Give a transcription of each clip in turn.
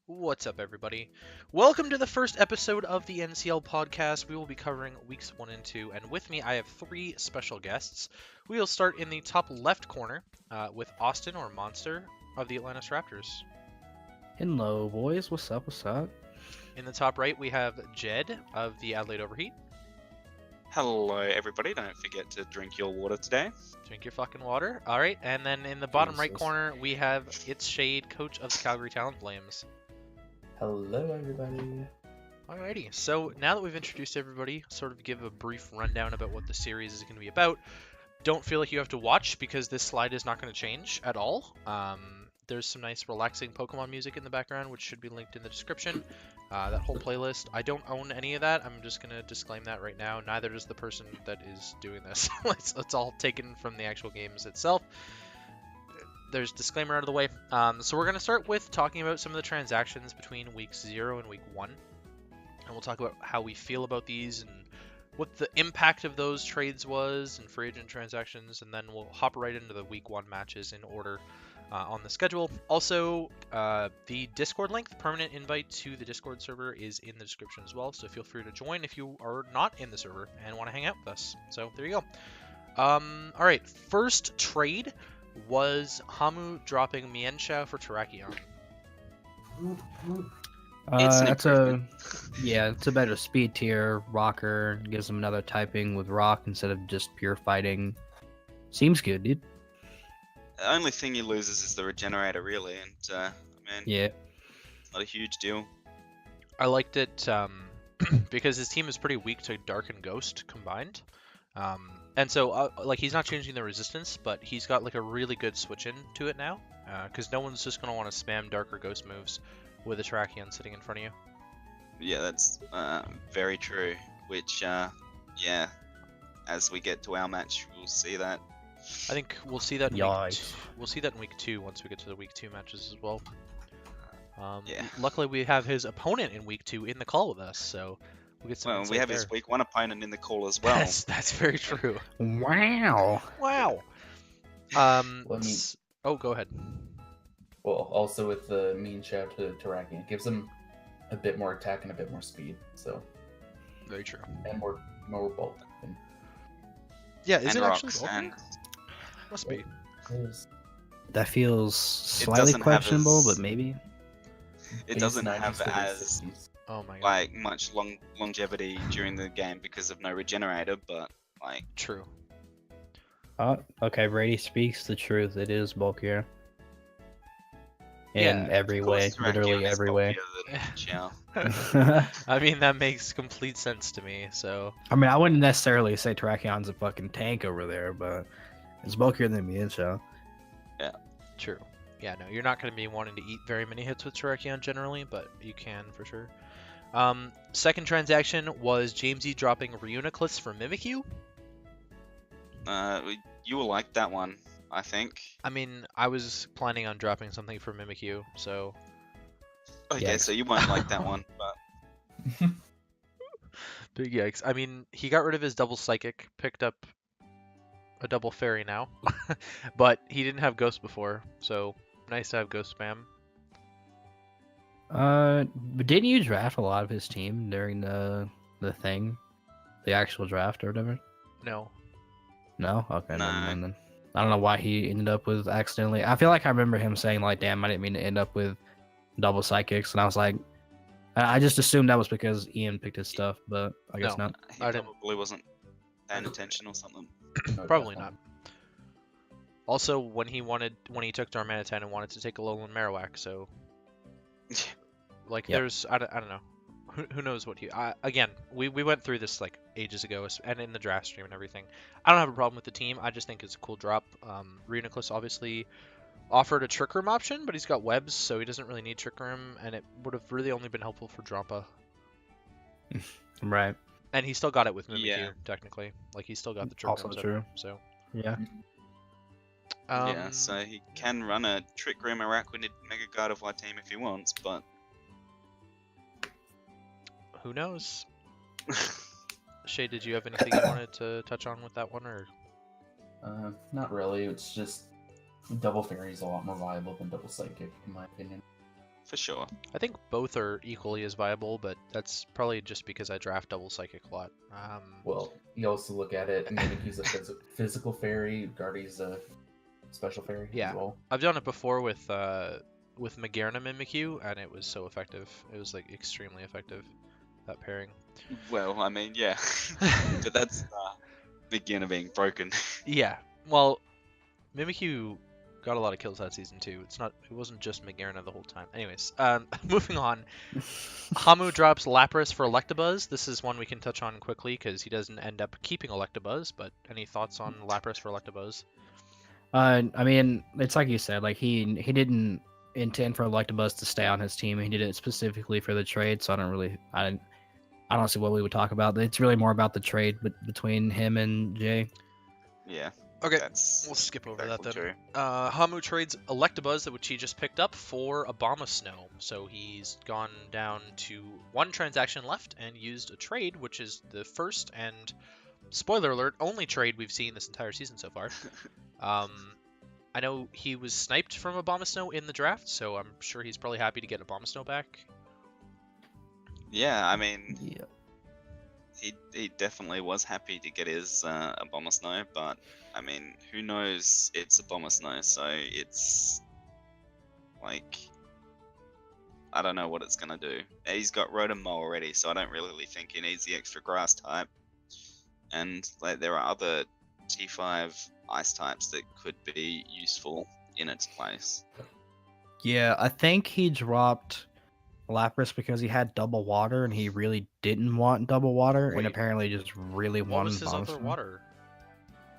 What's up, everybody? Welcome to the first episode of the NCL podcast. We will be covering weeks 1 and 2, and with me I have 3 special guests. We will start in the top left corner with Austin, or Monster, of the Atlanta Staraptors. Hello, boys. What's up? What's up? In the top right, we have Jed of the Adelaide Overheat. Hello, everybody. Don't forget to drink your water today. Drink your fucking water. All right, and then in the bottom right Jesus. corner, we have It's Shade, coach of the Calgary Talonflames. Hello, everybody. Alrighty, so now that we've introduced everybody, sort of give a brief rundown about what the series is going to be about. Don't feel like you have to watch because this slide is not going to change at all. There's some nice relaxing Pokemon music in the background, which should be linked in the description. That whole playlist. I don't own any of that. I'm just going to disclaim that right now. Neither does the person that is doing this. It's all taken from the actual games itself. There's disclaimer out of the way. So we're going to start with talking about some of the transactions between weeks 0 and week 1. And we'll talk about how we feel about these and what the impact of those trades was and free agent transactions. And then we'll hop right into the week 1 matches in order on the schedule. Also, the Discord link, the permanent invite to the Discord server, is in the description as well. So feel free to join if you are not in the server and want to hang out with us. So there you go. All right, first trade was Hamu dropping Mienshao for Terrakion. It's a better speed tier rocker. Gives him another typing with rock instead of just pure fighting. Seems good, dude. The only thing he loses is the regenerator, really, and Yeah. it's not a huge deal. I liked it because his team is pretty weak to Dark and Ghost combined. And so, like, he's not changing the resistance, but he's got, like, a really good switch-in to it now. Because no one's just going to want to spam Dark or Ghost moves with a Terrakion sitting in front of you. Yeah, that's very true. Which, as we get to our match, we'll see that. I think we'll see that in Yikes. we'll see that in week 2 once we get to the week 2 matches as well. Yeah. Luckily, we have his opponent in week 2 in the call with us, so we'll get some Well, we insight have there. his week 1 opponent in the call as well. That's very true. Wow. Wow. Oh, go ahead. Well, also with the mean shout to Terrakion, it gives him a bit more attack and a bit more speed, so Very true. and more bulk. Yeah, is and it actually rocks, bulky? and Must be. That feels slightly doesn't have questionable, as- but maybe. it doesn't have as Oh my god. like much longevity during the game because of no regenerator, but like True. Oh, okay. Brady speaks the truth. It is bulkier. In Yeah, every of way, course, Terrakion literally is every way. bulkier than Mienshao. I mean, that makes complete sense to me, so... I mean, I wouldn't necessarily say Terrakion's a fucking tank over there, but it's bulkier than Mienshao. True. Yeah, no, you're not going to be wanting to eat very many hits with Terrakion generally, but you can for sure. Second transaction was Jamesy dropping Reuniclus for Mimikyu. You will like that one, I think. I mean, I was planning on dropping something for Mimikyu, so... Okay, Yikes. so you won't like that one, but Big yikes. I mean, he got rid of his double Psychic, picked up a double Fairy now, but he didn't have Ghost before, so nice to have Ghost spam. But didn't you draft a lot of his team during the thing, the actual draft or whatever? No. No. Okay. No. Never mind then. I don't know why he ended up with accidentally. I feel like I remember him saying like, "Damn, I didn't mean to end up with double psychics," and I was like, I just assumed that was because Ian picked his stuff, but I guess No. not. he I didn't- probably wasn't paying attention or something. Probably not. Also, when he took Darmanitan and wanted to take a Alolan Marowak, so like Yep. there's I don't know. Who knows what he again, we went through this like ages ago and in the draft stream and everything. I don't have a problem with the team. I just think it's a cool drop. Reuniclus obviously offered a Trick Room option, but he's got webs, so he doesn't really need Trick Room, and it would have really only been helpful for Drampa. Right. And he still got it with Mimikyu, Yeah. technically. Like he still got the Trick Also Room. true. So Yeah. Yeah, so he can run a Trick Room Araquanid Mega Gardevoir team if he wants, but who knows? Shay, did you have anything you wanted to touch on with that one, or? Not really. It's just double fairy is a lot more viable than double psychic, in my opinion. for sure. I think both are equally as viable, but that's probably just because I draft double psychic a lot. Well, you also look at it. Mimikyu's a physical fairy. Guardy's a special fairy Yeah. as well. I've done it before with Magearna Mimikyu, and it was so effective. It was like extremely effective, that pairing. Well, I mean, yeah, but that's beginner being broken. Yeah. Well, Mimikyu got a lot of kills that season too. It wasn't just Magearna the whole time. Anyways, moving on. Hamu drops Lapras for Electabuzz. This is one we can touch on quickly because he doesn't end up keeping Electabuzz. But any thoughts on Lapras for Electabuzz? I mean, it's like you said, like he didn't intend for Electabuzz to stay on his team. He did it specifically for the trade, so I don't see what we would talk about. It's really more about the trade between him and Jay. Yeah. Okay, That's we'll skip over exactly that then. true. Hamu trades Electabuzz, which he just picked up, for Abomasnow. So he's gone down to one transaction left and used a trade, which is the first and, spoiler alert, only trade we've seen this entire season so far. I know he was sniped from Abomasnow in the draft, so I'm sure he's probably happy to get Abomasnow back. Yeah, I mean, Yeah. he definitely was happy to get his Abomasnow, but I mean, who knows? It's Abomasnow, so it's like I don't know what it's gonna do. He's got Rotom already, so I don't really think he needs the extra grass type. And like there are other T5 ice types that could be useful in its place. Yeah, I think he dropped Lapras because he had double water and he really didn't want double water, Wait, and apparently just really What wanted was his other Abomasnow. water?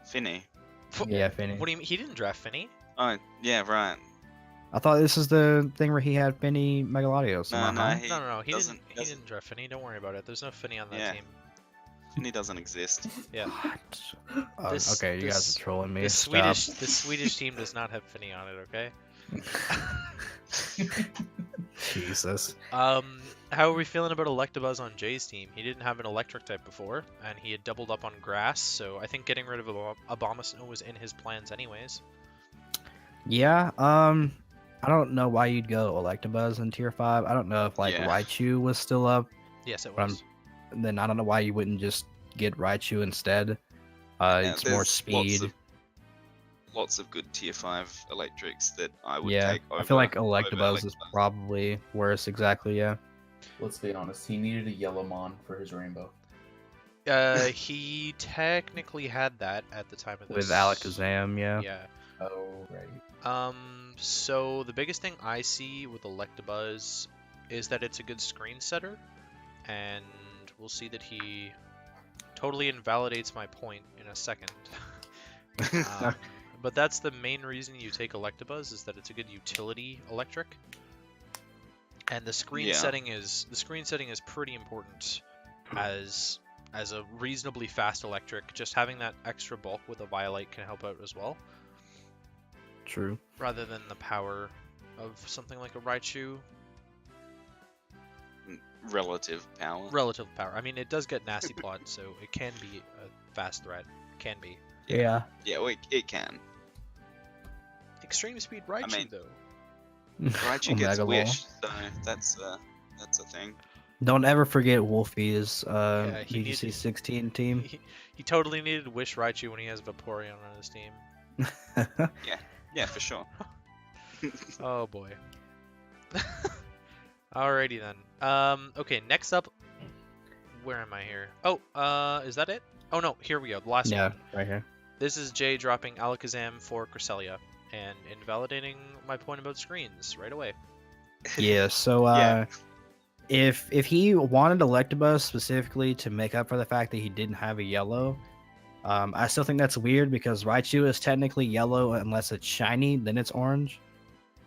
Finny. Yeah, Finny. What do you mean? He didn't draft Finny? Oh yeah, right. I thought this is the thing where he had Finny Megaladios. No, Am I no, wrong? he No. He doesn't. didn't draft Finny. Don't worry about it. There's no Finny on that Yeah. team. Finny doesn't exist. Yeah. What? This- Okay, you guys this- are trolling me. The Stop. Swedish team does not have Finny on it. Okay. Jesus. How are we feeling about Electabuzz on Jay's team? He didn't have an electric type before, and he had doubled up on grass, so I think getting rid of Abomasnow was in his plans anyways. Yeah, I don't know why you'd go Electabuzz in tier 5. I don't know if like Yeah. Raichu was still up. Yes, it But was. Then I don't know why you wouldn't just get Raichu instead. Yeah, It's more there's speed. Lots of good tier 5 electrics that I would Yeah, take over. I feel like over Electabuzz is probably worse. Exactly. Yeah. Let's be honest. He needed a Yellowmon for his rainbow. He technically had that at the time of this. With Alakazam. Yeah. Yeah. Oh, right. So the biggest thing I see with Electabuzz is that it's a good screen setter, and we'll see that he totally invalidates my point in a second. But that's the main reason you take Electabuzz, is that it's a good utility electric, and the screen setting is pretty important as a reasonably fast electric. Just having that extra bulk with a Violite can help out as well, True. rather than the power of something like a Raichu. Relative power. Relative power. I mean, it does get Nasty Plot, so it can be a fast threat. Can be. Yeah. Yeah, well, it can. Extreme Speed Raichu, mean- though. Raichu gets Omega Ball. Wish, so that's a thing. Don't ever forget Wolfie's he BGC needed- 16 team. He totally needed Wish Raichu when he has Vaporeon on his team. Yeah, for sure. Oh boy. Alrighty then. Okay, next up. Where am I here? Oh, is that it? Oh no, here we go. The last Yeah, one. right here. This is Jay dropping Alakazam for Cresselia and invalidating my point about screens right away. Yeah, so Yeah. if he wanted Electabuzz specifically to make up for the fact that he didn't have a yellow, I still think that's weird because Raichu is technically yellow unless it's shiny, then it's orange.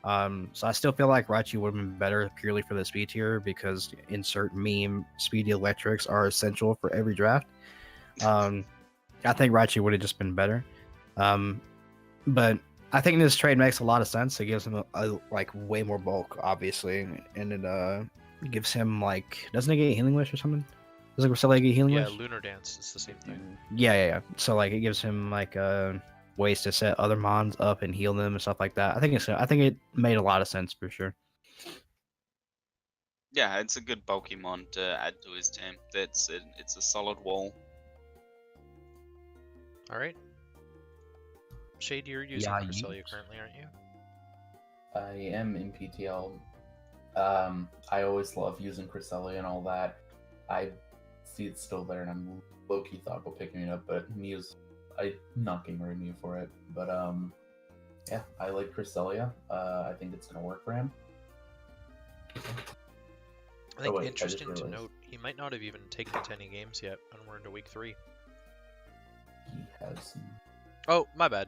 So I still feel like Raichu would have been better purely for the speed tier because insert meme speedy electrics are essential for every draft. I think Raichu would have just been better. But I think this trade makes a lot of sense. It gives him a like way more bulk, obviously, and it gives him like, doesn't it get Healing Wish or something? Doesn't Cresselia get Healing Yeah, Wish? Lunar Dance is the same thing. Yeah. So like it gives him like ways to set other mons up and heal them and stuff like that. I think it made a lot of sense for sure. Yeah, it's a good bulky mon to add to his team. It's a solid wall. All right. Shade, you're using Yeah, Cresselia currently, aren't you? I am in PTL. I always love using Cresselia and all that. I see it's still there, and I'm low-key thought about picking it up, but Mew's... I'm not getting rid of Mew for it. But, yeah, I like Cresselia. I think it's going to work for him. I think wait, I just interesting to realized. note, he might not have even taken to any games yet, and we're into week 3. He has... Oh, my bad.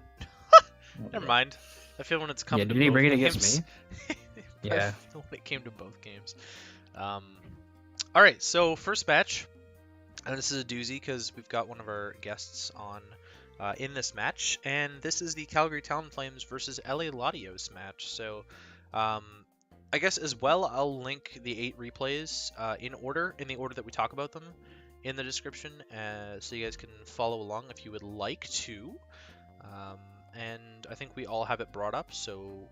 Never mind. I feel when it's come Yeah, to did he both bring it games. against me? I Yeah. feel when it came to both games. All right, so first match, and this is a doozy because we've got one of our guests on in this match, and this is the Calgary Talonflames versus LA Latios match. So, I guess as well, I'll link the 8 replays in the order that we talk about them, in the description, so you guys can follow along if you would like to. And I think we all have it brought up, so,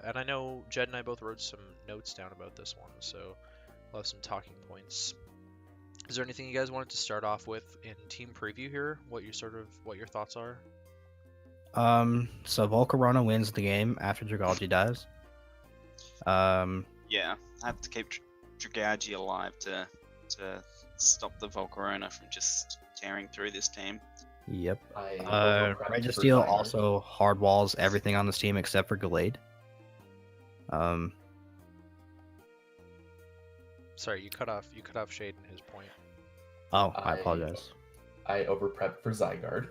and I know Jed and I both wrote some notes down about this one, so we'll have some talking points. Is there anything you guys wanted to start off with in team preview here? What your thoughts are? So Volcarona wins the game after Dragalge dies. Yeah, I have to keep Dragaugi alive to stop the Volcarona from just tearing through this team. Yep. I overprepped for Registeel Zygarde. also hardwalls everything on this team except for Gallade. Sorry, you cut off Shade in his point. Oh, I apologize. I overprepped for Zygarde.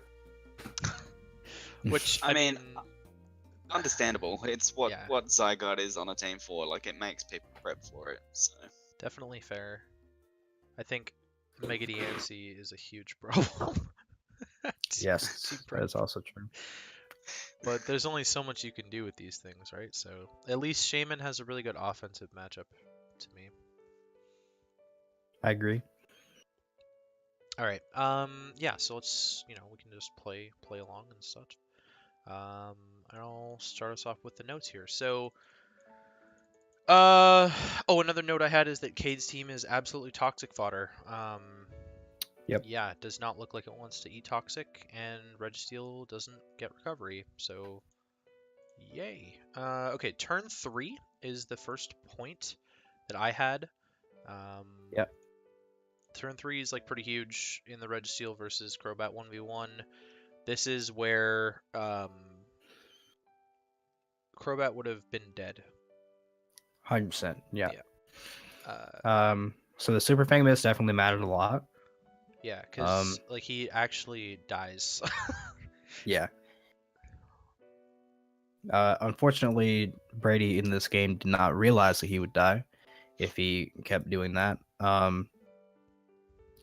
Which I mean, understandable. It's what Yeah. Zygarde is on a team for. Like, it makes people prep for it. So definitely fair. I think Mega Diancie is a huge problem. Yes, Super. that is also true. But there's only so much you can do with these things, right? So at least Shaman has a really good offensive matchup to me. I agree. All right. Yeah. So let's, we can just play along and such. I'll start us off with the notes here. So, another note I had is that Cade's team is absolutely toxic fodder. Yep. Yeah, it does not look like it wants to eat toxic, and Registeel doesn't get recovery. So, yay. Okay. Turn 3 is the first point that I had. Yep. Turn 3 is like pretty huge in the Registeel versus Crobat 1v1. This is where Crobat would have been dead. 100%. Yeah. Yeah. So the Super Fang miss definitely mattered a lot. Yeah, because like he actually dies. Yeah. Unfortunately, Brady in this game did not realize that he would die if he kept doing that.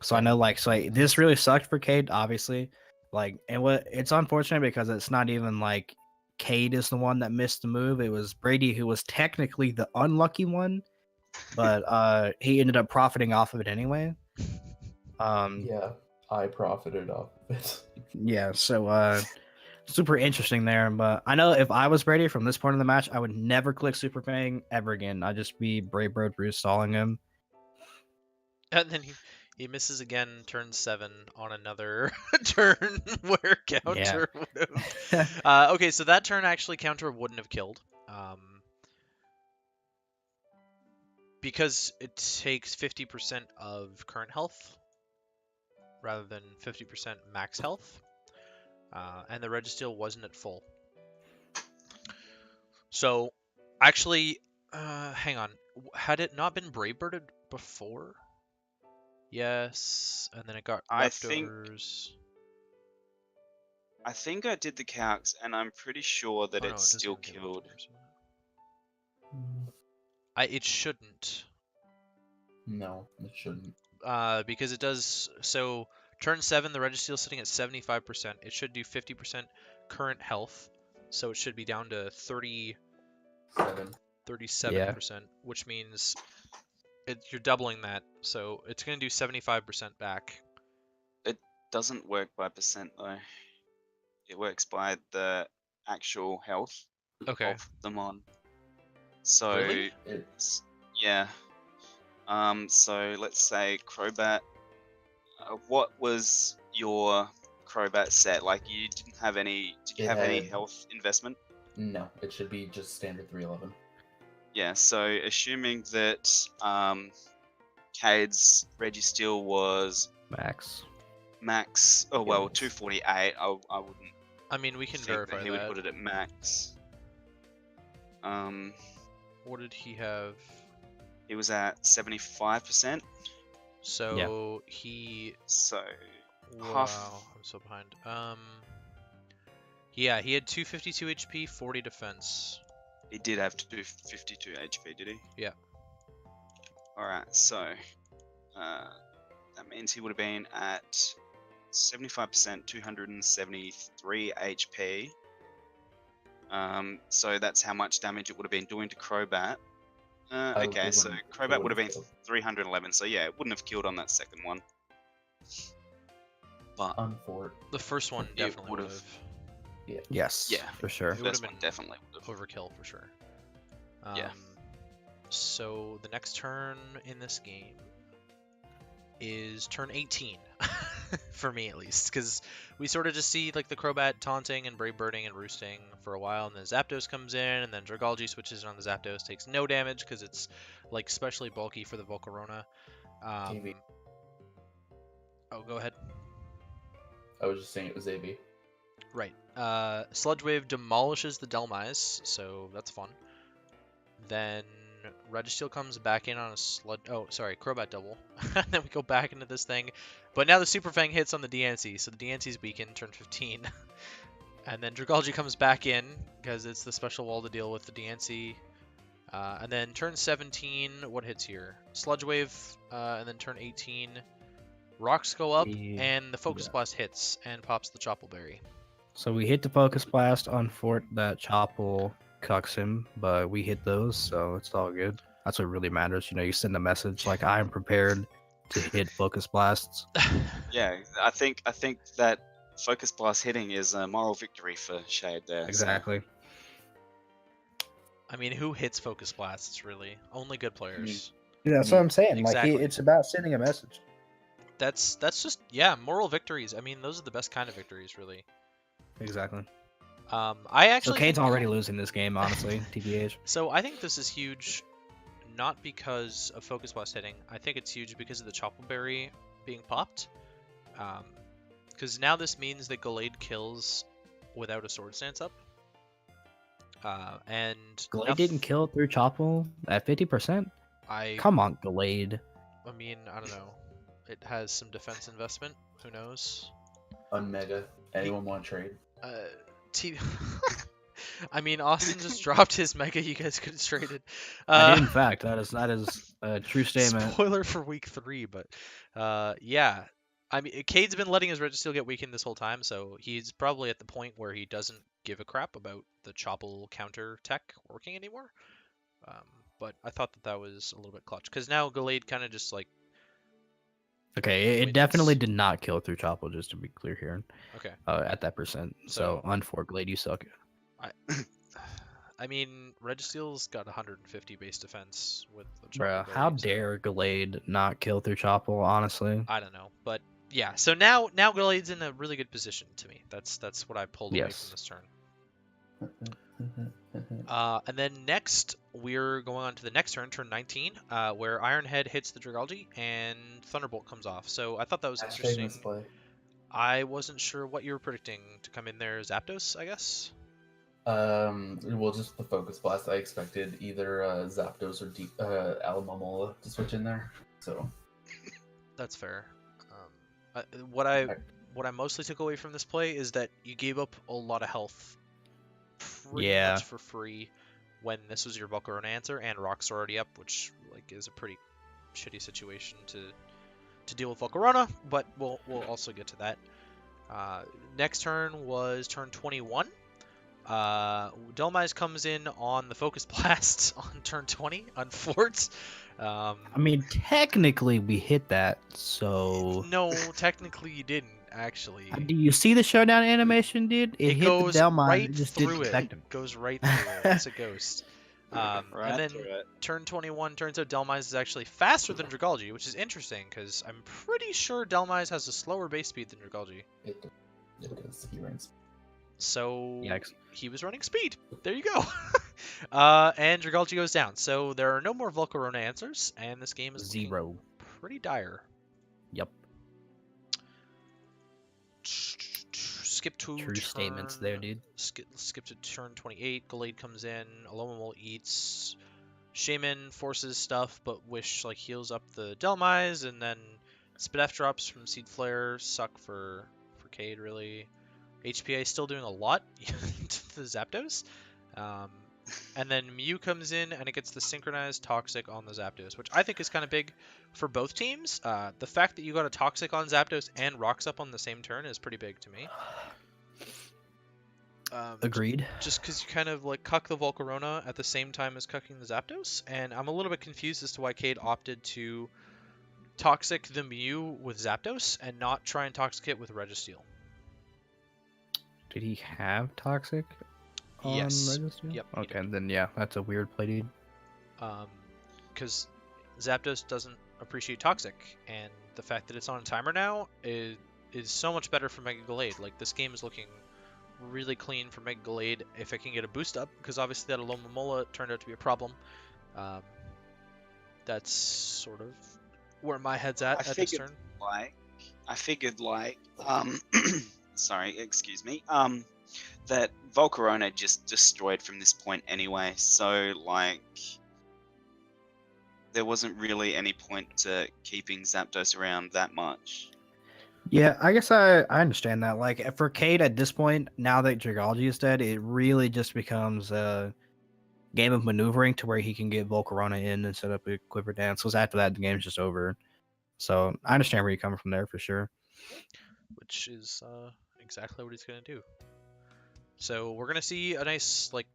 So I know, this really sucked for Cade, obviously. It's unfortunate because it's not even like Cade is the one that missed the move. It was Brady who was technically the unlucky one, but he ended up profiting off of it anyway. Yeah, I profited off of it. Yeah, so super interesting there. But I know if I was Brady from this point in the match, I would never click Super Fang ever again. I'd just be Brave Bro Bruce stalling him. And then he misses again, turn 7 on another turn where counter would have. Okay, so that turn actually counter wouldn't have killed. Because it takes 50% of current health rather than 50% max health. And the Registeel wasn't at full. So, actually, hang on. Had it not been Brave Birded before? Yes, and then it got leftovers. I think I did the calcs, and I'm pretty sure that Oh, no, it's it doesn't still have to get killed. leftovers. It shouldn't. No, it shouldn't. Because it does. So turn 7, the Registeel is sitting at 75%. It should do 50% current health, so it should be down to 37%, which means you're doubling that. So it's going to do 75% back. It doesn't work by percent though. It works by the actual health Okay. of the mon. So Really? it's yeah. So let's say Crobat. What was your Crobat set? Like you didn't have any. Did you It have any had- health investment? No, it should be just standard 311. Yeah. So assuming that Cade's Registeel was Max. max. Oh well, Yes. 248. I wouldn't I mean, we can think verify that he that. would put it at max. What did he have? He was at 75%. So he. So Wow, half- I'm so behind. Yeah, he had 252 HP, 40 defense. he did have 252 HP, did he? Yeah. Alright, so that means he would have been at 75%, 273 HP. So that's how much damage it would have been doing to Crobat. Okay, it so wouldn't- it Crobat would have been wouldn't kill. 311, so yeah, it wouldn't have killed on that second one. But Unfort. The first one It definitely would would've- have Yes. Yeah. For sure. It would've first one been definitely would have. overkill for sure. Yeah. So the next turn in this game is turn 18 for me at least, because we sort of just see like the Crobat taunting and Brave Birding and roosting for a while, and then Zapdos comes in, and then Dragalge switches on the Zapdos, takes no damage because it's like specially bulky for the Volcarona. AV. Oh, go ahead. I was just saying it was AV. Right. Sludge Wave demolishes the Delmise, so that's fun. Then Registeel comes back in on a Crobat double. And then we go back into this thing. But now the Super Fang hits on the DNC, so the DNC's weakened, turn 15. And then Dragalge comes back in, because it's the special wall to deal with the DNC. And then turn 17, what hits here? Sludge Wave, and then turn 18, rocks go up, and the Focus Blast hits and pops the Choppleberry. So we hit the Focus Blast on Fort that Chopple cucks him, but we hit those, so it's all good. That's what really matters. You know, you send a message like, I am prepared to hit Focus Blasts. Yeah, I think that Focus Blast hitting is a moral victory for Shade there. so- Exactly. I mean, who hits Focus Blasts, really? Only good players. Yeah, that's what I'm saying. Exactly. Like, it's about sending a message. That's just, yeah, moral victories. I mean, those are the best kind of victories, really. Exactly. I So actually Cade's think- already losing this game, honestly, TBH. So I think this is huge, not because of Focus Blast hitting. I think it's huge because of the Choppleberry being popped. Because now this means that Gallade kills without a Sword Stance up. And Glade didn't kill through Chopple at 50%? I Come on, Glade. I mean, I don't know. It has some defense investment. Who knows? Unmega. Anyone want to trade? T. I mean, Austin just dropped his mega. You guys could have traded. I did, in fact. That is a true statement. Spoiler for week 3, but yeah. I mean, Cade's been letting his Registeel get weakened this whole time, so he's probably at the point where he doesn't give a crap about the Chopple counter tech working anymore. But I thought that was a little bit clutch, because now Gallade kind of just like. Okay, it wins. definitely did not kill through Chopple, just to be clear here. Okay. At that percent. So, So- unfork, Glade, you suck. I mean, Registeel's got 150 base defense with the Bruh, Choppleberry, how so- dare Glade not kill through Chopple, honestly? I don't know, but yeah. So now Gallade's in a really good position to me. That's what I pulled away Yes. from this turn. And then next we're going on to the next turn 19, where Ironhead hits the Dragalge and Thunderbolt comes off. So I thought that was Hashtag interesting. misplay. I wasn't sure what you were predicting to come in there. Zapdos, I guess. Well, just the Focus Blast. I expected either Zapdos or Alamomola to switch in there. So That's fair. What I mostly took away from this play is that you gave up a lot of health pretty Yeah. much for free when this was your Volcarona answer and rocks are already up, which like is a pretty shitty situation to deal with Volcarona, but we'll also get to that. Next turn was turn 21. Delmise comes in on the Focus Blast on turn 20 on Fort. I mean, technically, we hit that, so... No, technically you didn't, actually. Do you see the showdown animation, dude? It hit goes the Delmine, right it just through didn't it. affect him. Goes right through it. It's a ghost. Right, and then right. turn 21 turns out Delmise is actually faster than Dragalge, which is interesting because I'm pretty sure Delmise has a slower base speed than Dragalge. It does. He runs. So Yikes. he was running speed. There you go. And Dragalge goes down. So there are no more Volcarona answers, and this game is looking 0. pretty dire. Yep. Skip to True statements there, dude. Skip to turn 28. Gallade comes in. Alomamol eats. Shaman forces stuff, but Wish like heals up the Delmise, and then Spidef drops from Seed Flare suck for Cade really. HPA still doing a lot to the Zapdos. And then Mew comes in and it gets the synchronized Toxic on the Zapdos, which I think is kind of big for both teams. The fact that you got a Toxic on Zapdos and Rocks up on the same turn is pretty big to me. Agreed. Just because you kind of like cuck the Volcarona at the same time as cucking the Zapdos, and I'm a little bit confused as to why Cade opted to Toxic the Mew with Zapdos and not try and Toxic it with Registeel. Did he have Toxic on Yes. Register? Yep, he Okay, then yeah, that's a weird play, dude. Because Zapdos doesn't appreciate Toxic, and the fact that it's on a timer now is so much better for Mega Gallade. Like, this game is looking really clean for Mega Gallade if it can get a boost up, because obviously that Alomomola turned out to be a problem. That's sort of where my head's at this turn. I figured sorry, excuse me. That Volcarona just destroyed from this point anyway, so like there wasn't really any point to keeping Zapdos around that much. Yeah, I guess I understand that. Like, for Cade at this point, now that Dragalge is dead, it really just becomes a game of maneuvering to where he can get Volcarona in and set up a Quiver Dance, because after that, the game's just over. So I understand where you're coming from there for sure. Which is exactly what he's going to do. So we're going to see a nice, like,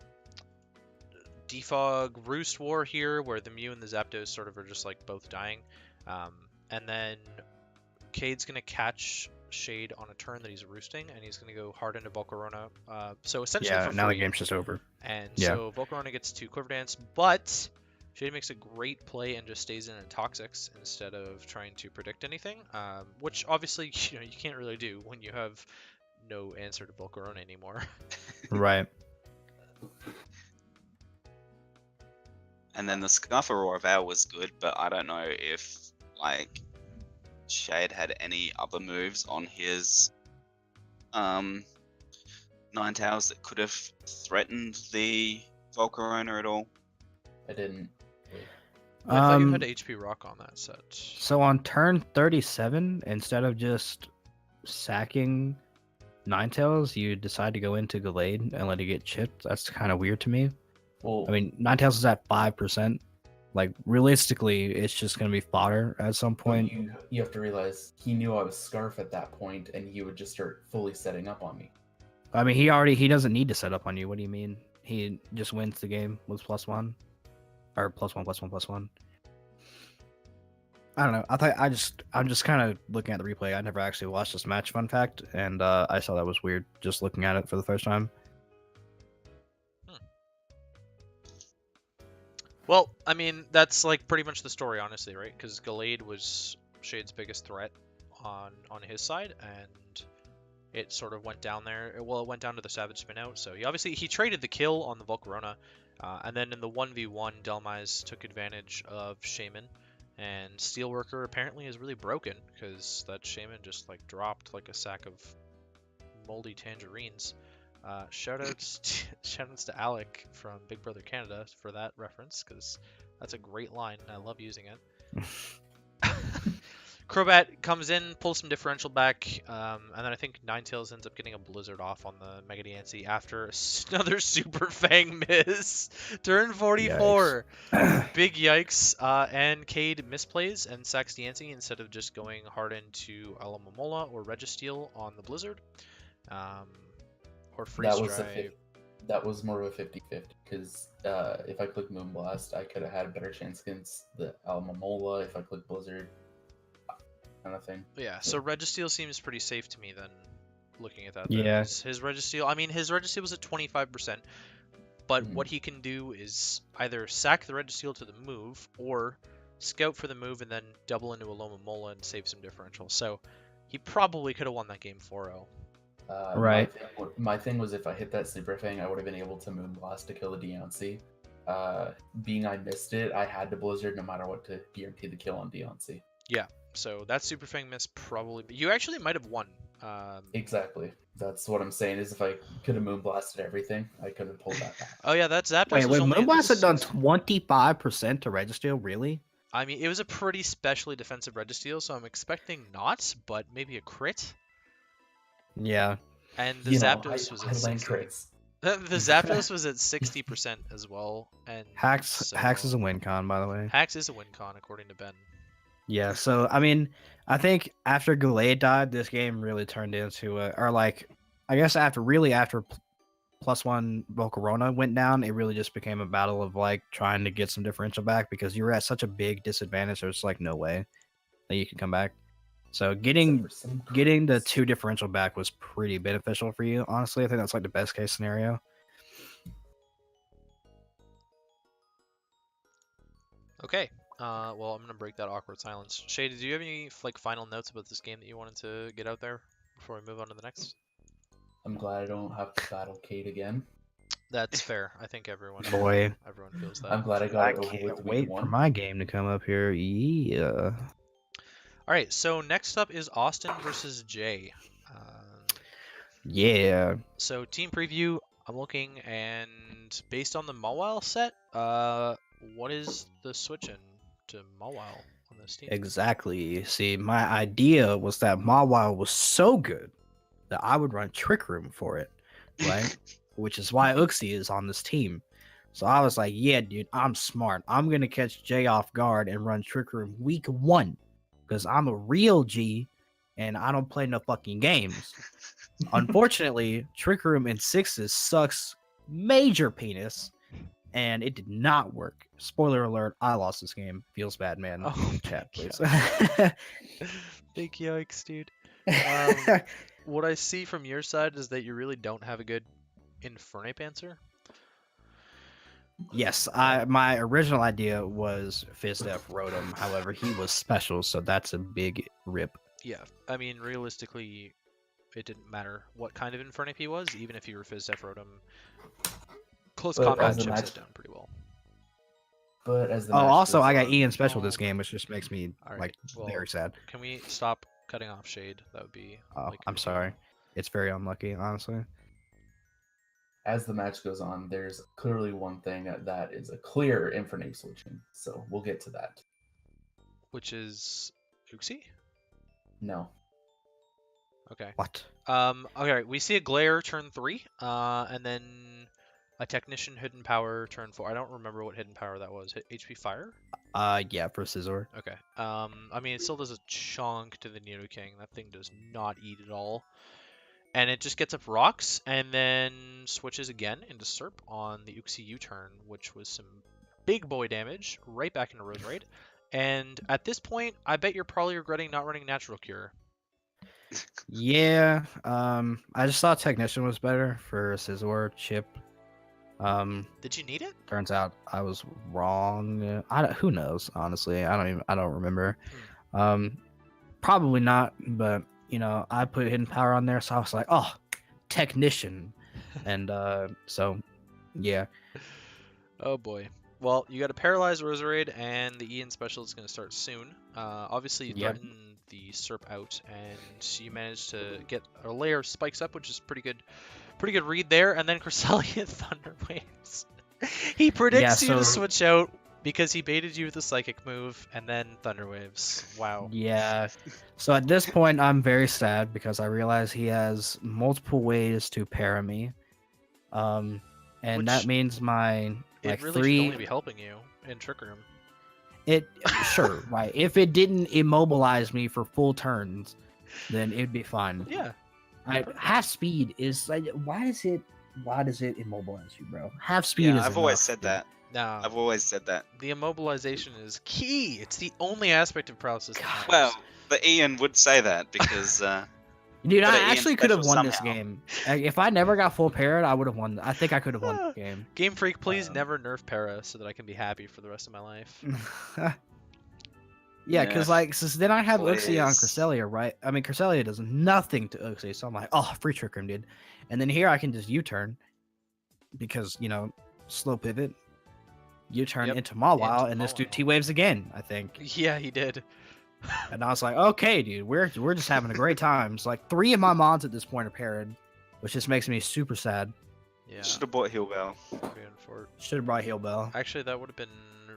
defog roost war here, where the Mew and the Zapdos sort of are just, like, both dying. And then Cade's going to catch Shade on a turn that he's roosting, and he's going to go hard into Volcarona. So essentially Yeah, for now the free. game's just over. And Yeah. so Volcarona gets to Quiver Dance, but Shade makes a great play and just stays in and Toxics instead of trying to predict anything, which obviously you can't really do when you have no answer to Volcarona anymore. Right. And then the Scarfer Vow was good, but I don't know if like Shade had any other moves on his Ninetales that could have threatened the Volcarona at all. I didn't. I thought you had HP Rock on that set. So on turn 37, instead of just sacking Ninetales, you decide to go into Gallade and let it get chipped. That's kind of weird to me. Well, I mean, Ninetales is at 5%. Like, realistically, it's just going to be fodder at some point. you have to realize he knew I was Scarf at that point, and he would just start fully setting up on me. I mean, he doesn't need to set up on you. What do you mean? He just wins the game with +1. Or +1/+1/+1. I don't know. I'm just kind of looking at the replay. I never actually watched this match, fun fact, and I saw that was weird just looking at it for the first time. Well, I mean, that's like pretty much the story, honestly, right? Because Gallade was Shade's biggest threat on his side, and it sort of went down there. Well, it went down to the Savage Spin Out, so he traded the kill on the Volcarona, and then in the 1v1, Delmise took advantage of Shaman, and Steelworker apparently is really broken, because that Shaman just like dropped like a sack of moldy tangerines. Shoutouts to Alec from Big Brother Canada for that reference, because that's a great line and I love using it. Crobat comes in, pulls some differential back, and then I think Ninetales ends up getting a Blizzard off on the Mega Diancie after another Super Fang miss. Turn 44. Yikes. Big yikes. And Cade misplays and sacks Diancie instead of just going hard into Alamomola or Registeel on the Blizzard. Or Freeze Dry. That was more of a 50-50, because if I click Moonblast, I could have had a better chance against the Alamomola. If I click Blizzard, kind of thing. Yeah, so Registeel seems pretty safe to me then, looking at that. Yeah. His Registeel, his Registeel was at 25%. But Mhm. what he can do is either sack the Registeel to the move, or scout for the move and then double into a Loma Mola and save some differential. So he probably could have won that game 4-0. Right. My thing was if I hit that Super Fang, I would have been able to Moonblast to kill the Deontay. Being I missed it, I had to Blizzard no matter what to guarantee the kill on Deontay. So that Super Fang miss probably... You actually might have won. Exactly. That's what I'm saying, is if I could have Moonblasted everything, I could have pulled that back. Oh yeah, that Zapdos Wait, was when only in Moonblast had done the- 25% to Registeel, really? I mean, it was a pretty specially defensive Registeel, so I'm expecting not, but maybe a crit. Yeah. And the You know, Zapdos was I at land 60. crits. The Zapdos was at 60% as well, and Hacks is a win con, by the way. Hacks is a win con according to Ben. Yeah, so I mean, I think after Goliad died, this game really turned into I guess after +1 Volcarona went down, it really just became a battle of like trying to get some differential back because you were at such a big disadvantage. There's like no way that you can come back. So getting the 2 differential back was pretty beneficial for you. Honestly, I think that's like the best case scenario. Okay. Well, I'm gonna break that awkward silence. Shady, do you have any like final notes about this game that you wanted to get out there before we move on to the next? I'm glad I don't have to battle Kate again. That's fair. I think everyone Boy, feels that. I'm glad I got I it over with can't week wait for 1. my game to come up here. Yeah. All right. So next up is Austin versus Jay. Yeah. So team preview. I'm looking, and based on the Mawile set, what is the switch in to Mawile on this team? Exactly. See, my idea was that Mawile was so good that I would run Trick Room for it, right? Which is why Uxie is on this team. So I was like, yeah, dude, I'm smart. I'm going to catch Jay off guard and run Trick Room week 1 because I'm a real G and I don't play no fucking games. Unfortunately, Trick Room in 6s sucks major penis, and it did not work. Spoiler alert, I lost this game. Feels bad, man. Oh, Chat, please. Big yikes, dude. What I see from your side is that you really don't have a good Infernape answer. Yes, my original idea was Fizdef Rotom. However, he was special, so that's a big rip. Yeah, I mean, realistically, it didn't matter what kind of Infernape he was, even if you were Fizdef Rotom. Close But combat as a chips match- it down pretty well. But as the Oh, match also, goes I got on- Ian special this game, which just makes me All right, like well, very sad. Can we stop cutting off Shade? That would be. Oh, like, I'm sorry. It's very unlucky, honestly. As the match goes on, there's clearly one thing that is a clear Infernape switching. So we'll get to that. Which is Uxie? No. Okay. What? Okay, we see a Glare turn 3, and then a Technician Hidden Power turn 4. I don't remember what Hidden Power that was. HP Fire? Yeah, for Scizor. Okay. I mean, it still does a chunk to the Nidoking. That thing does not eat at all. And it just gets up rocks, and then switches again into Serp on the Uxie U-turn, which was some big boy damage, right back into Roserade. And at this point, I bet you're probably regretting not running Natural Cure. Yeah, I just thought Technician was better for Scizor chip. Did you need it? Turns out I was wrong. Who knows? Honestly, I don't remember. Probably not. But you know, I put Hidden Power on there, so I was like, oh, Technician, and so yeah. Oh boy. Well, you got a paralyzed Roserade, and the Ian special is going to start soon. Obviously, you Yep. threaten the Serp out, and you managed to get a layer of spikes up, which is pretty good read there. And then Cresselia Thunder Waves. He predicts you to so- switch out because he baited you with a Psychic move, and then Thunder Waves. Wow. Yeah. So at this point, I'm very sad because I realize he has multiple ways to para me. And Which that means my It like really three. should only be helping you in Trick Room. It sure right. If it didn't immobilize me for full turns, then it'd be fine. Yeah. Half speed is like why does it immobilize you, bro? Half speed Yeah, is I've always enough, said dude. that. No. I've always said that. The immobilization is key. It's the only aspect of paralysis that matters. Well, the Ian would say that because Dude, Got I an Ian actually could have special won this somehow. game. If I never got full parrot, I would have won. I think I could have won the game. Game Freak, please Um, never nerf Para so that I can be happy for the rest of my life. Yeah, because Nerf, like, since then I have Uxie on please. Cresselia, right? I mean, Cresselia does nothing to Uxie, so I'm like, oh, free Trick Room, dude. And then here I can just U-turn because slow pivot, U-turn Yep, into Mawile, into and this dude Mawile. T-waves again, I think. Yeah, he did. And I was like, okay, dude, we're just having a great time. It's like 3 of my mons at this point are parried, which just makes me super sad. Yeah. Should have bought Heal Bell. Should have brought Heal Bell. Actually, that would have been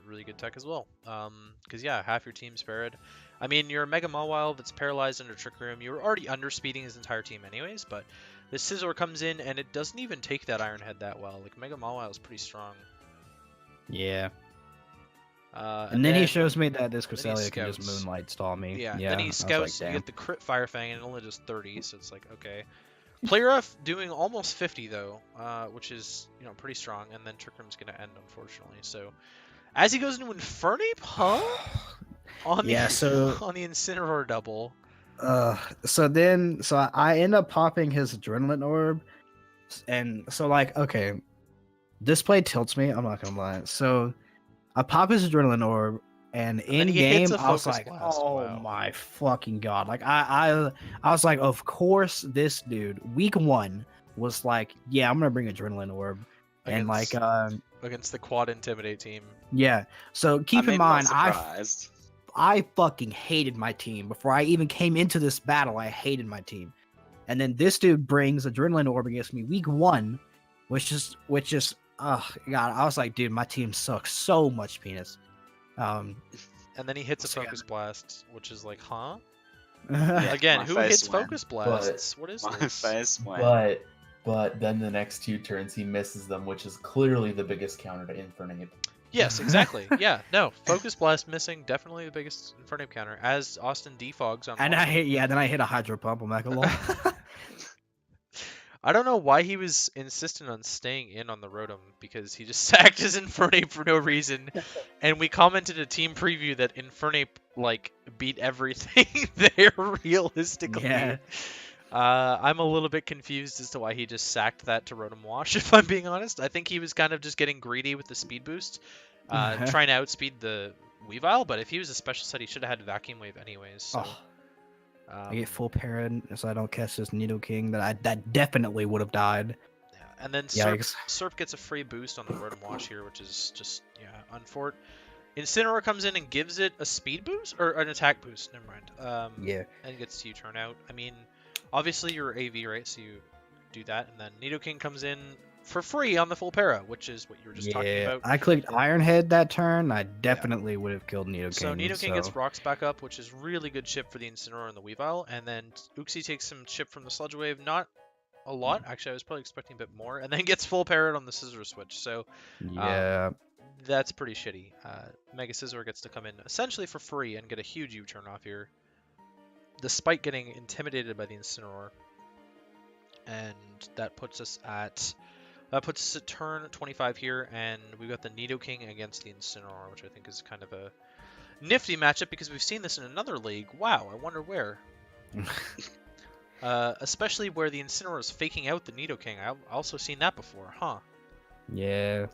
really good tech as well. Because yeah, half your team's parried. I mean, you're a Mega Mawile that's paralyzed under Trick Room. You were already underspeeding his entire team anyways, but the Scizor comes in and it doesn't even take that Iron Head that well. Like Mega Mawile is pretty strong. Yeah. And then he shows me that this then he Cresselia can just scouts. moonlight stall me. Yeah, Yeah. then I he was scouts, like, you damn. get the crit Fire Fang, and it only does 30, so it's like, okay. Player F doing almost 50, though, which is, pretty strong, and then Trick Room's going to end, unfortunately. So, as he goes into Infernape, huh? On the, on the Incineroar double. So I end up popping his Adrenaline Orb, and so like, okay, this play tilts me, I'm not gonna lie. So I pop his Adrenaline Orb, and then in he hits game a I was Focus like, Blast, oh wow. my fucking god. Like I was like, of course this dude, week 1 was like, yeah, I'm gonna bring Adrenaline Orb. And like against the Quad Intimidate team. Yeah. So keep in mind, I I fucking hated my team. Before I even came into this battle, I hated my team. And then this dude brings Adrenaline Orb against me week 1, which is oh god, I was like, dude, my team sucks so much penis. And then he hits a so Focus Blast, which is like, huh? Yeah, Again, My who face hits went. Focus Blasts? What is My this? face went. But then the next 2 turns he misses them, which is clearly the biggest counter to Infernape. Yes, exactly. Yeah, no, Focus Blast missing, definitely the biggest Infernape counter, as Austin defogs on. and I hit a Hydro Pump on Mechalol. I don't know why he was insistent on staying in on the Rotom, because he just sacked his Infernape for no reason, and we commented a team preview that Infernape like beat everything there realistically. Yeah. I'm a little bit confused as to why he just sacked that to Rotom Wash, if I'm being honest. I think he was kind of just getting greedy with the speed boost, trying to outspeed the Weavile, but if he was a special set, he should have had Vacuum Wave anyways. So, I get full parried so I don't catch this Nidoking that definitely would have died. yeah. And then Yikes. Serp gets a free boost on the Rotom Wash here, which is just, unfort. Incineroar comes in and gives it a speed boost, or an attack boost, never mind. Yeah. And gets to turn out. I mean, obviously you're AV, right? So you do that, and then Nidoking comes in for free on the full para, which is what you were just talking about. I clicked Iron Head that turn. I definitely would have killed Nidoking. So Nidoking gets rocks back up, which is really good chip for the Incineroar and the Weavile, and then Uxie takes some chip from the Sludge Wave, not a lot. Actually, I was probably expecting a bit more, and then gets full parrot on the Scizor switch. So yeah, that's pretty shitty. Mega Scizor gets to come in essentially for free and get a huge U-turn off here, despite getting intimidated by the Incineroar. And that puts us at turn 25 here, and we've got the Nidoking against the Incineroar, which I think is kind of a nifty matchup because we've seen this in another league. Wow, I wonder where. Especially where the Incineroar is faking out the Nidoking. I've also seen that before, huh? Yeah.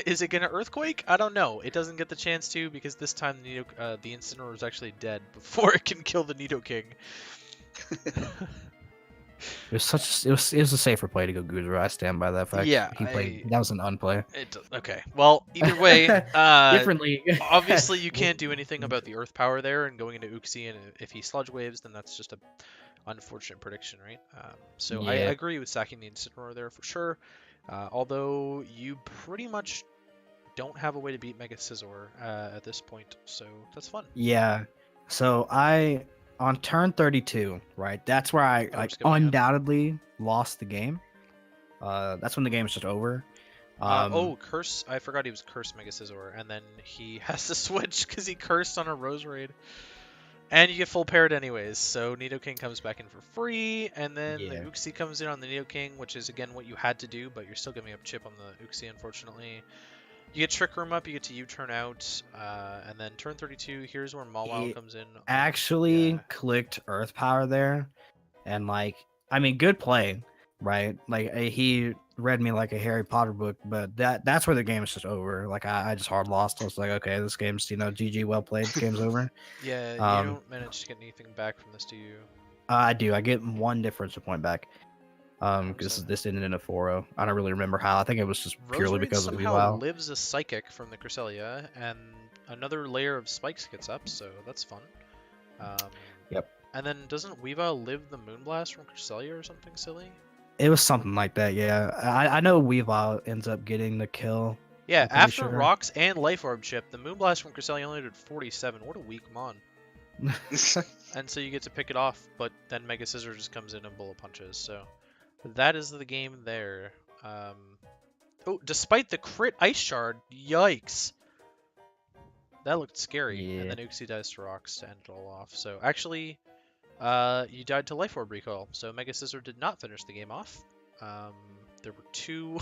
Is it gonna Earthquake? I don't know. It doesn't get the chance to because this time the Incineroar is actually dead before it can kill the Nidoking. It was a safer play to go Guzra. I stand by that fact. Yeah, that was an unplay. Okay. Well, either way, Differently. obviously you can't do anything about the Earth power there, and going into Uxie, and if he Sludge Waves, then that's just a unfortunate prediction, right? So I agree with sacking the Incineroar there for sure. Although you pretty much don't have a way to beat Mega Scizor at this point, so that's fun. Yeah. So on turn 32, right? That's where I undoubtedly lost the game. That's when the game is just over. Curse! I forgot he was Curse Mega Scizor, and then he has to switch because he cursed on a Rose Raid. And you get full parrot anyways, so Nidoking comes back in for free, and then the Uxie comes in on the Nidoking, which is again what you had to do, but you're still giving up chip on the Uxie, unfortunately. You get Trick Room up, you get to U-turn out, and then turn 32, here's where Mawile comes in. Actually clicked Earth Power there, and like, I mean, good play, right? Like he read me like a Harry Potter book, but that's where the game is just over. Like I just hard lost. I was like, okay, this game's GG, well played, game's over. Yeah, you Um, don't manage to get anything back from this, do you? I do. I get one difference point back. How's Because that? this ended in a 4-0. I don't really remember how. I think it was just purely Roserade because of somehow Weavile. lives a Psychic from the Cresselia, and another layer of spikes gets up, so that's fun. Yep. And then doesn't Weavile live the Moonblast from Cresselia or something silly? It was something like that, yeah. I know Weavile ends up getting the kill. Yeah, I'm pretty after sure. Rocks and Life Orb chip, the Moonblast from Cresselia only did 47. What a weak mon. And so you get to pick it off, but then Mega Scissor just comes in and bullet punches, so that is the game there. Oh, despite the crit Ice Shard, yikes. That looked scary. Yeah. And then Uxie dies to Rocks to end it all off. So actually, you died to Life Orb recoil, so Mega Scissor did not finish the game off. There were two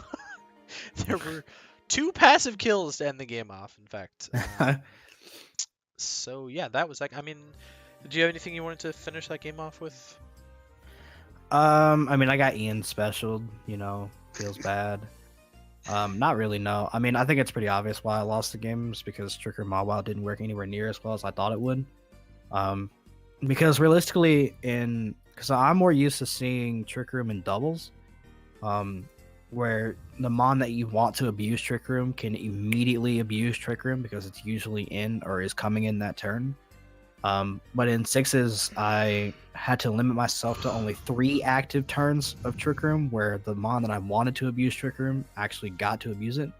there were two passive kills to end the game off, in fact. So yeah, that was like, I mean, do you have anything you wanted to finish that game off with? I mean, I got Ian specialed, feels bad. Not really, no. I mean, I think it's pretty obvious why I lost the games because Trick Room Mawile didn't work anywhere near as well as I thought it would. Because realistically, because I'm more used to seeing Trick Room in doubles, where the mon that you want to abuse Trick Room can immediately abuse Trick Room because it's usually in or is coming in that turn. But in sixes, I had to limit myself to only 3 active turns of Trick Room, where the mon that I wanted to abuse Trick Room actually got to abuse it.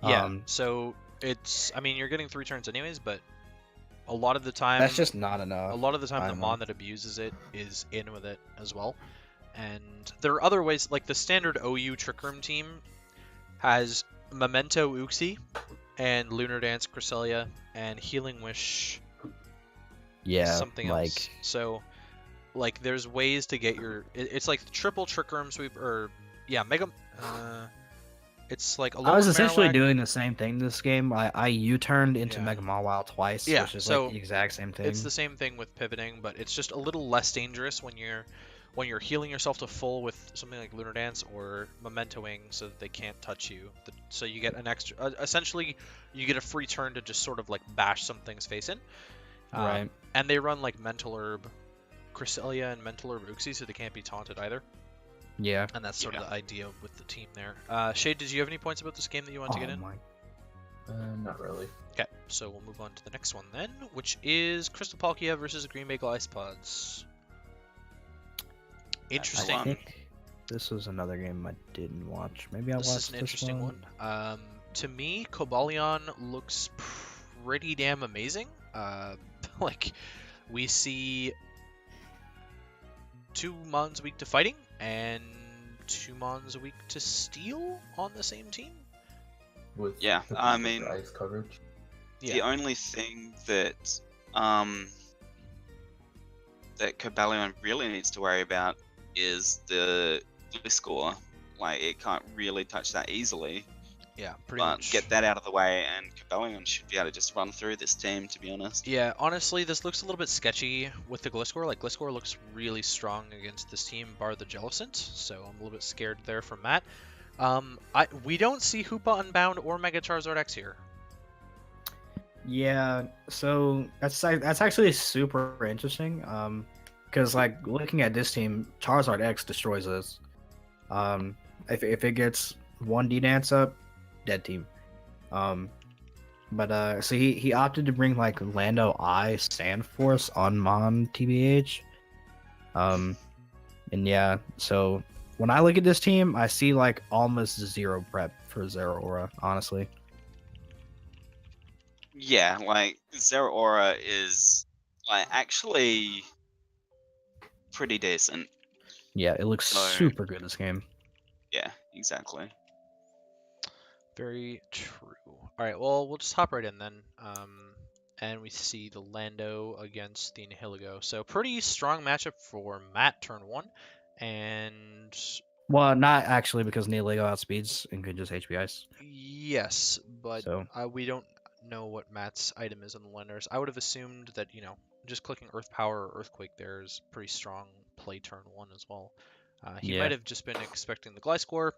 Yeah, so it's, I mean, you're getting 3 turns anyways, but a lot of the time... That's just not enough. A lot of the time, the mon that abuses it is in with it as well. And there are other ways, like the standard OU Trick Room team has Memento Uxie and Lunar Dance Cresselia and Healing Wish something else. So, like, there's ways to get your... It's like the triple Trick Room sweep, or... Yeah, Mega... it's like a I was essentially Marowak. doing the same thing this game. I U-turned into Mega Mawile twice, Yeah, which is so like the exact same thing. It's the same thing with pivoting, but it's just a little less dangerous when you're healing yourself to full with something like Lunar Dance or Mementoing so that they can't touch you. So you get an extra... essentially, you get a free turn to just sort of like bash something's face in. Right. And they run like Mental Herb Cresselia and Mental Herb Uxie, so they can't be taunted either. Yeah. And that's sort of the idea with the team there. Shade, did you have any points about this game that you wanted to get in? Not really. Okay, so we'll move on to the next one then, which is Crystal Palkia versus Green Bay Golisopods. Interesting. I think this was another game I didn't watch. Maybe I watched This is an interesting one. To me, Cobalion looks pretty damn amazing. Like, we see 2 mons a week to fighting and 2 mons a week to steal on the same team. With Yeah, I mean, ice coverage. the only thing that that Cobalion really needs to worry about is the Gliscor. Like, it can't really touch that easily. Yeah, pretty But much. get that out of the way, and Cobalion should be able to just run through this team, to be honest. Yeah, honestly, this looks a little bit sketchy with the Gliscor. Like, Gliscor looks really strong against this team, bar the Jellicent, so I'm a little bit scared there from that. We don't see Hoopa Unbound or Mega Charizard X here. Yeah, so that's actually super interesting. Because like looking at this team, Charizard X destroys us. If it gets 1D dance up, dead team. But so he opted to bring like Lando I Sand Force on Mon TBH. And yeah, so when I look at this team, I see like almost 0 prep for Zeraora, honestly. Yeah, like, Zeraora is, like, actually pretty decent. Yeah, it looks So- super good this game. Yeah, exactly. Very true. Alright, well, we'll just hop right in then. And we see the Lando against the Nihilego. So, pretty strong matchup for Matt turn 1. And Well, not actually because Nihilego outspeeds and could just HP Ice. yes, but So we don't know what Matt's item is on the Lenders. I would have assumed that, just clicking Earth Power or Earthquake there is pretty strong play turn 1 as well. He Yeah. might have just been expecting the Gliscor.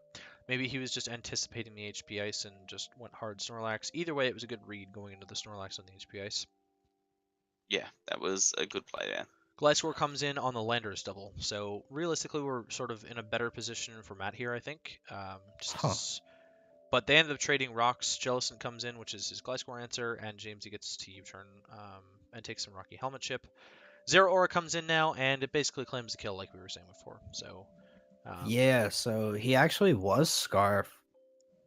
Maybe he was just anticipating the HP Ice and just went hard Snorlax. Either way, it was a good read going into the Snorlax on the HP Ice. Yeah, that was a good play there. Gliscor comes in on the Landers double, so realistically we're sort of in a better position for Matt here, I think. But they ended up trading rocks. Jellicent comes in, which is his Gliscor answer, and Jamesy gets to U-turn and takes some Rocky Helmet chip. Zeraora comes in now, and it basically claims the kill like we were saying before. So Yeah, so he actually was Scarf.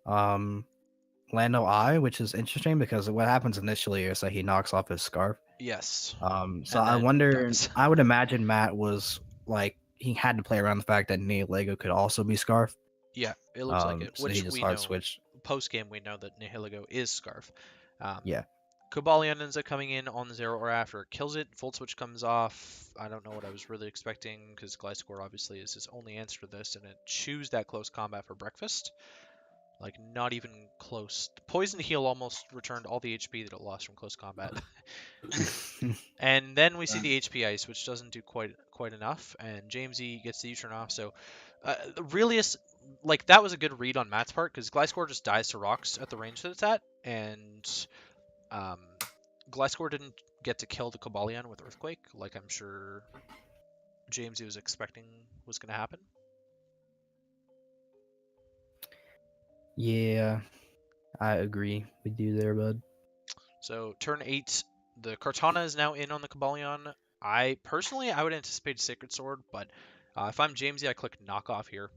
Lando I, which is interesting because what happens initially is that he knocks off his Scarf. yes. So And I then wonder, dies. I would imagine Matt was like, he had to play around the fact that Nihilego could also be Scarf. Yeah, it looks like it. So Which he just we hard know. switched. Post game, we know that Nihilego is Scarf. Yeah. Cobalion ends up coming in on the Zeraora after it kills it. Volt Switch comes off. I don't know what I was really expecting because Gliscor obviously is his only answer to this, and it chews that close combat for breakfast. Like, not even close. Poison Heal almost returned all the HP that it lost from close combat. And then we see the HP Ice, which doesn't do quite enough, and Jamesy gets the U-turn off. So, really, like, that was a good read on Matt's part, because Gliscor just dies to rocks at the range that it's at, and Gliscor didn't get to kill the Cobalion with Earthquake, like I'm sure Jamesy was expecting was going to happen. Yeah, I agree with you there, bud. So turn 8, the Kartana is now in on the Cobalion. I would anticipate Sacred Sword, but if I'm Jamesy, I click Knockoff here.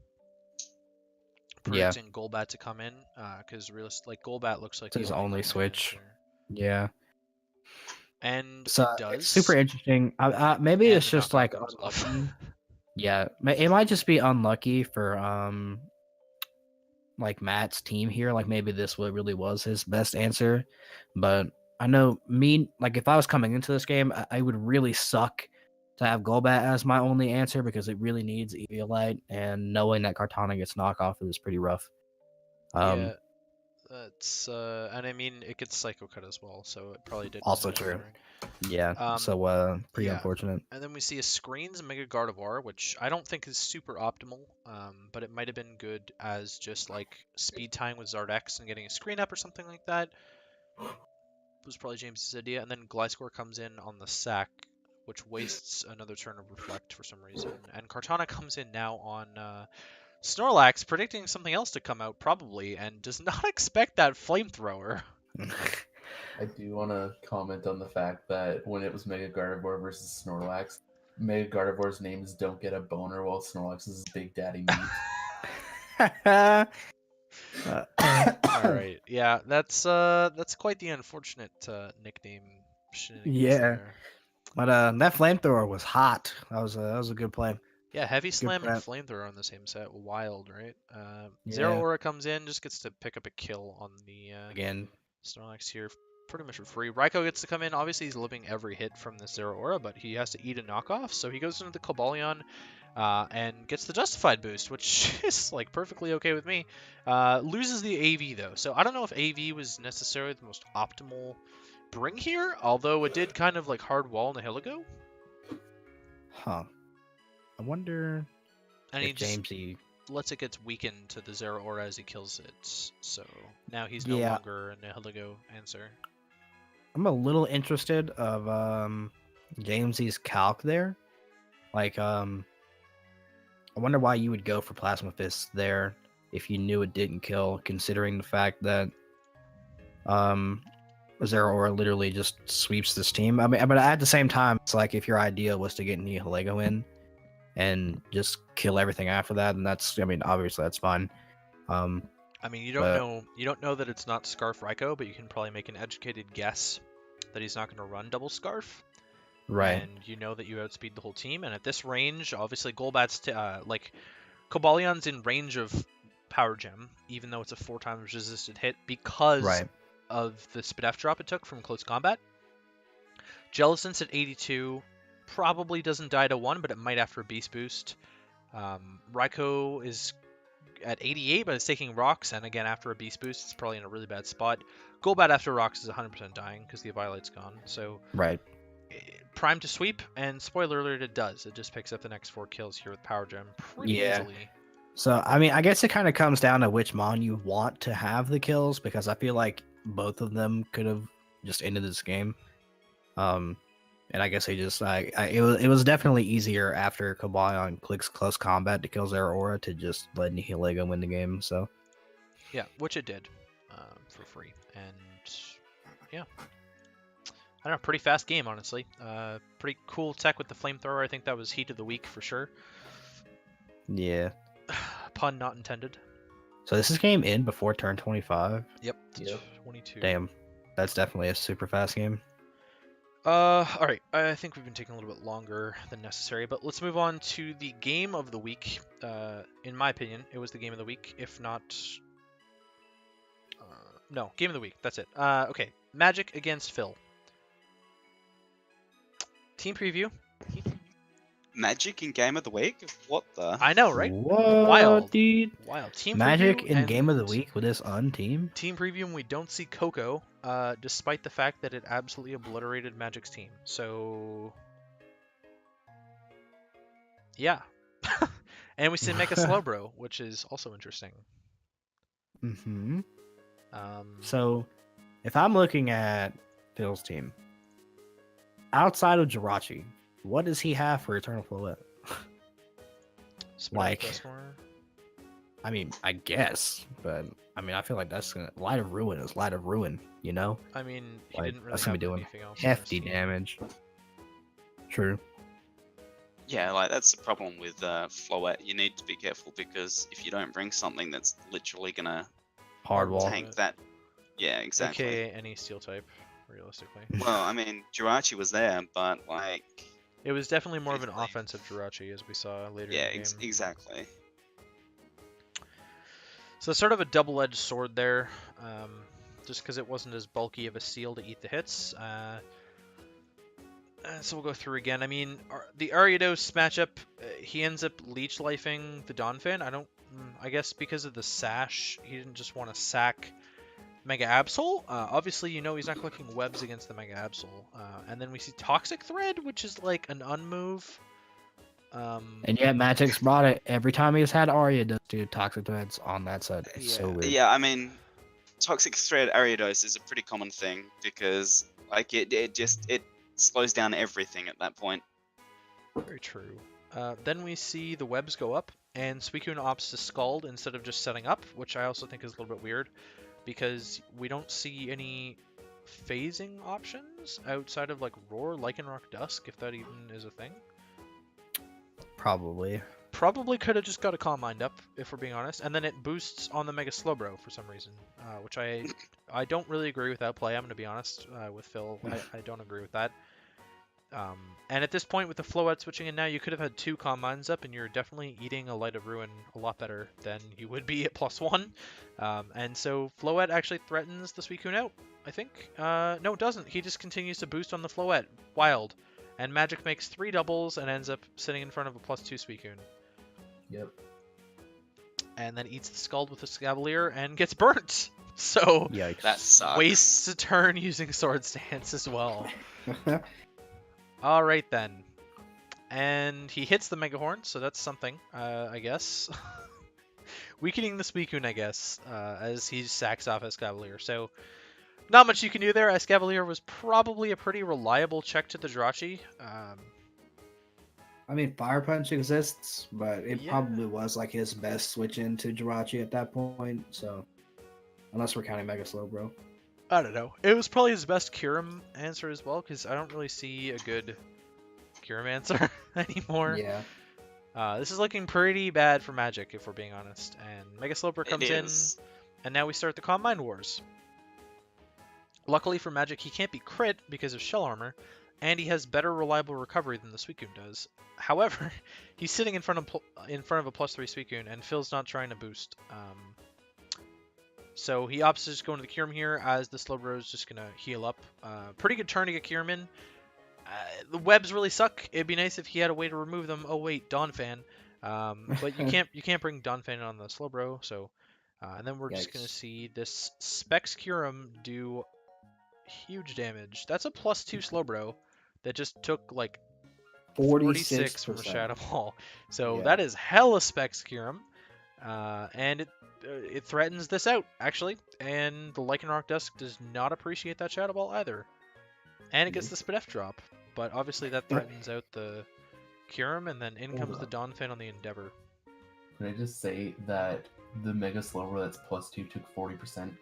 Predicting Golbat to come in, because Golbat looks like It's his only switch. Yeah. And So it does. it's super interesting. Maybe And it's the just knockoff like goes off. unlucky. Yeah, it might just be unlucky for like Matt's team here. Like maybe this really was his best answer, but I know like if I was coming into this game, I would really suck to have Golbat as my only answer because it really needs Eviolite, and knowing that Kartana gets knockoff is pretty rough. Yeah, that's and I mean it gets Psycho Cut as well, so it probably did. Also true. Yeah. So pretty unfortunate. And then we see a Screens Mega Gardevoir, which I don't think is super optimal, but it might have been good as just like speed tying with Zardex and getting a screen up or something like that. Was probably James's idea. And then Gliscor comes in on the sack, which wastes another turn of Reflect for some reason. And Kartana comes in now on Snorlax, predicting something else to come out probably, and does not expect that Flamethrower. I do want to comment on the fact that when it was Mega Gardevoir versus Snorlax, Mega Gardevoir's name is Don't Get a Boner, while Snorlax is Big Daddy Meat. All right, yeah, that's quite the unfortunate nickname. Yeah, there. but that Flamethrower was hot. That was a good play. Yeah, Heavy Slam and prep. Flamethrower on the same set. Wild, right? Yeah. Zeraora comes in, just gets to pick up a kill on the Again. Snorlax here, pretty much for free. Raikou gets to come in. Obviously, he's living every hit from the Zeraora, but he has to eat a knockoff, so he goes into the Cobalion and gets the Justified boost, which is like perfectly okay with me. Loses the AV though, so I don't know if AV was necessarily the most optimal bring here, although it did kind of like hard wall Nihilego. Huh. I wonder and if Jamesy lets it get weakened to the Zeraora as he kills it. So now he's no longer a Nihilego answer. I'm a little interested of Jamesy's calc there. Like I wonder why you would go for Plasma Fist there if you knew it didn't kill, considering the fact that Zeraora literally just sweeps this team. I mean, but at the same time, it's like if your idea was to get Nihilego in and just kill everything after that, and that's, I mean, obviously that's fine. I mean, you don't know that it's not Scarf Raikou, but you can probably make an educated guess that he's not going to run double Scarf. Right. And you know that you outspeed the whole team, and at this range, obviously Golbat's like Cobalion's in range of Power Gem, even though it's a 4 times resisted hit because of the Spadef drop it took from close combat. Jellicent's at 82. Probably doesn't die to 1, but it might after a Beast Boost. Raikou is at 88, but it's taking rocks, and again, after a beast boost, it's probably in a really bad spot. Golbat after rocks is 100% dying because the Violet's gone. So Right. prime to sweep, and spoiler alert, it does. It just picks up the next 4 kills here with Power Gem pretty Yeah. easily. So, I mean, I guess it kind of comes down to which Mon you want to have the kills, because I feel like both of them could have just ended this game. And I guess they just, it was definitely easier after Kabayan clicks close combat to kill Zeraora to just let Nihilego win the game, so. Yeah, which it did for free. And yeah. I don't know, pretty fast game, honestly. Pretty cool tech with the flamethrower. I think that was heat of the week for sure. Yeah. Pun not intended. So this is game in before turn 25? Yep. Yep. 22. Damn. That's definitely a super fast game. Alright, I think we've been taking a little bit longer than necessary, but let's move on to the game of the week. In my opinion, it was the game of the week, if not... no, game of the week, that's it. Okay, Magic against Phil. Team preview. Magic in game of the week? What the? I know, right? What, Wild. dude? Wild. Team Magic preview in game of the and week with this team? Team preview, and we don't see Coco, despite the fact that it absolutely obliterated Magic's team. So... yeah. And we see Mega Slowbro, which is also interesting. Mm-hmm. Um, So, if I'm looking at Phil's team, outside of Jirachi, what does he have for Eternal Floette? Spirit like- Customer. I mean, I guess, but I mean, I feel like that's gonna Light of Ruin is Light of Ruin, you know? I mean, he Like, didn't really that's gonna have be doing anything else. on his Hefty team. damage. True. Yeah, like that's the problem with Floette. You need to be careful because if you don't bring something that's literally gonna Hard wall. tank that, yeah, exactly. AKA any steel type, realistically. Well, I mean, Jirachi was there, but like, It was definitely more of an Basically. offensive Jirachi, as we saw later yeah, in the game. exactly. So sort of a double-edged sword there, just because it wasn't as bulky of a seal to eat the hits. So we'll go through again. I mean, the Ariados matchup, he ends up leech lifing the Donphan. I guess because of the sash, he didn't just want to sack Mega Absol. Obviously, you know he's not clicking webs against the Mega Absol. And then we see Toxic Thread, which is like an unmove. And yet, Magic's brought it every time he's had Arya does do Toxic Threads on that side. It's so Yeah. weird. Yeah, I mean, Toxic Thread Ariados is a pretty common thing because like it slows down everything at that point. Very true. Then we see the webs go up, and Suicune opts to Scald instead of just setting up, which I also think is a little bit weird, because we don't see any phasing options outside of like Roar, Lycanroc, Dusk, if that even is a thing. Probably. Probably could have just got a Calm Mind up, if we're being honest, and then it boosts on the Mega Slowbro for some reason, which I don't really agree with that play. I'm going to be honest with Phil. I don't agree with that. And at this point, with the Floette switching in now, you could have had 2 Calm Minds up, and you're definitely eating a Light of Ruin a lot better than you would be at +1. And so Floette actually threatens the Suicune out, I think. No, it doesn't. He just continues to boost on the Floette. Wild. And Magic makes 3 doubles and ends up sitting in front of a +2 Suicune. Yep. And then eats the Scald with the Escavalier and gets burnt. So Yikes. That sucks. wastes a turn using Sword Stance as well. Alright then. And he hits the Mega Horn, so that's something, I guess. Weakening the Suicune, I guess, as he sacks off Escavalier. So, not much you can do there. Escavalier was probably a pretty reliable check to the Jirachi. I mean, Fire Punch exists, but it Yeah. probably was like his best switch into Jirachi at that point. So, unless we're counting Mega Slowbro. I don't know. It was probably his best Kyurem answer as well, because I don't really see a good Kyurem answer anymore. Yeah. This is looking pretty bad for Magic, if we're being honest. And Mega Slowbro comes It in, is. and now we start the Calm Mind Wars. Luckily for Magic, he can't be crit because of Shell Armor, and he has better reliable recovery than the Suicune does. However, he's sitting in front of a +3 Suicune, and Phil's not trying to boost. So he opts to just go into the Kyurem here, as the Slowbro is just going to heal up. Pretty good turn to get Kyurem in. The webs really suck. It'd be nice if he had a way to remove them. Oh wait, Donphan. But you can't bring Donphan on the Slowbro, so and then we're just gonna Yikes. see this Specs Curum do huge damage. That's a +2 Slowbro that just took like 46 from a 46%. Shadow Ball. So Yeah. that is hella Specs Curum. And it threatens this out, actually. And the Lycanroc Dusk does not appreciate that Shadow Ball either. And it gets the Spidef drop. But obviously that threatens out the Curum, and then in Hold comes the up. Donphan on the Endeavor. Can I just say that the Mega Slowbro that's +2 took 40%.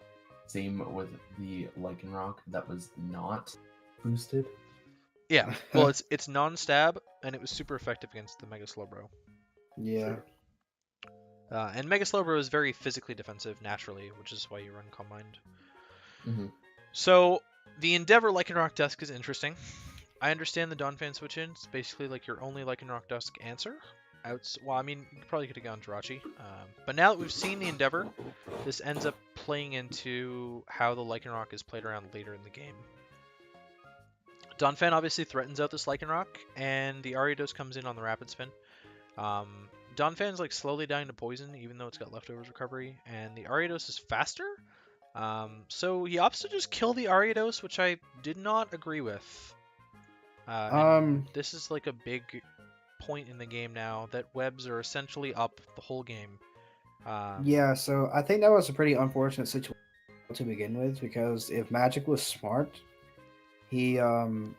Same with the Lycanroc that was not boosted. Yeah, well, it's non-stab, and it was super effective against the Mega Slowbro. Yeah. And Mega Slowbro is very physically defensive naturally, which is why you run Calm Mind. Mm-hmm. So the Endeavor Lycanroc Dusk is interesting. I understand the Donphan switch in. It's basically like your only Lycanroc Dusk answer. Well, I mean, you probably could have gone Jirachi. But now that we've seen the Endeavor, this ends up playing into how the Lycanroc is played around later in the game. Donphan obviously threatens out this Lycanroc, and the Ariados comes in on the Rapid Spin. Donphan's like slowly dying to poison, even though it's got leftovers recovery, and the Ariados is faster. So he opts to just kill the Ariados, which I did not agree with. And this is like a big point in the game now that webs are essentially up the whole game. Yeah, so I think that was a pretty unfortunate situation to begin with, because if Magic was smart, Phil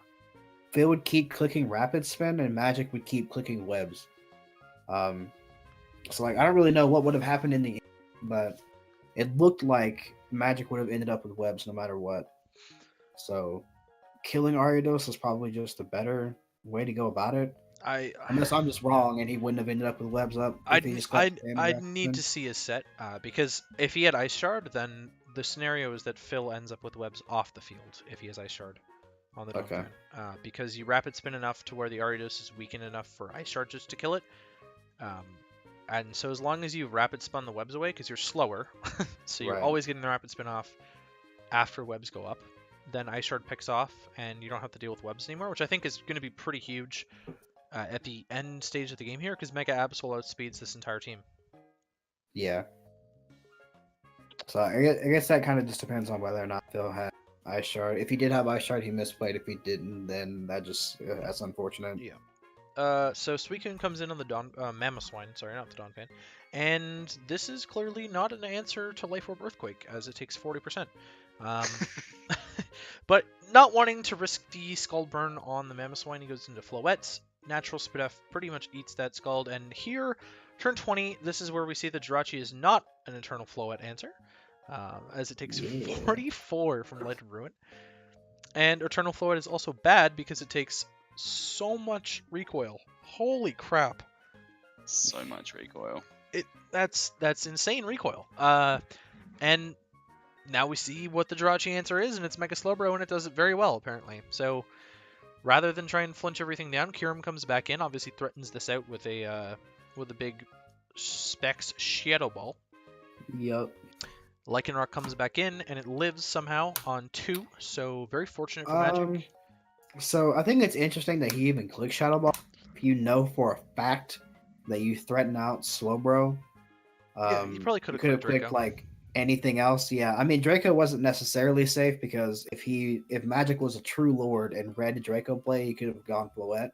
would keep clicking Rapid Spin and Magic would keep clicking webs. So like I don't really know what would have happened in the end, but it looked like Magic would have ended up with webs no matter what. So killing Ariados is probably just a better way to go about it. Unless I'm just wrong and he wouldn't have ended up with webs up if he just got I'd need to see his set, because if he had Ice Shard, then the scenario is that Phil ends up with webs off the field if he has Ice Shard on the Okay. Donphan. Because you Rapid Spin enough to where the Ariados is weakened enough for Ice Shard just to kill it. And so as long as you Rapid Spin the webs away, because you're slower, so you're Right. always getting the Rapid Spin off after webs go up, then Ice Shard picks off and you don't have to deal with webs anymore, which I think is going to be pretty huge at the end stage of the game here, because Mega Absol outspeeds this entire team. Yeah. So I guess that kind of just depends on whether or not Phil had Ice Shard. If he did have Ice Shard, he misplayed. If he didn't, then that's unfortunate. Yeah. So Suicune comes in on the Mamoswine, sorry, not the Donphan, and this is clearly not an answer to Life Orb Earthquake, as it takes 40%. But not wanting to risk the Scald Burn on the Mamoswine, he goes into Floettes. Natural Spidef pretty much eats that Scald, and here, turn 20, this is where we see that Jirachi is not an Eternal Floette answer, as it takes 44 from Light of Ruin. And Eternal Floette is also bad because it takes so much recoil. Holy crap. So much recoil. That's insane recoil. And now we see what the Jirachi answer is, and it's Mega Slowbro, and it does it very well, apparently. So rather than try and flinch everything down, Kyurem comes back in, obviously threatens this out with a big Specs Shadow Ball. Yep. Lycanroc comes back in, and it lives somehow on 2, so very fortunate for Magic. So I think it's interesting that he even clicks Shadow Ball. If you know for a fact that you threaten out Slowbro, Yeah, you probably could have clicked Draco. like anything else. Yeah, I mean Draco wasn't necessarily safe, because if Magic was a true Lord and read Draco play, he could have gone Floette.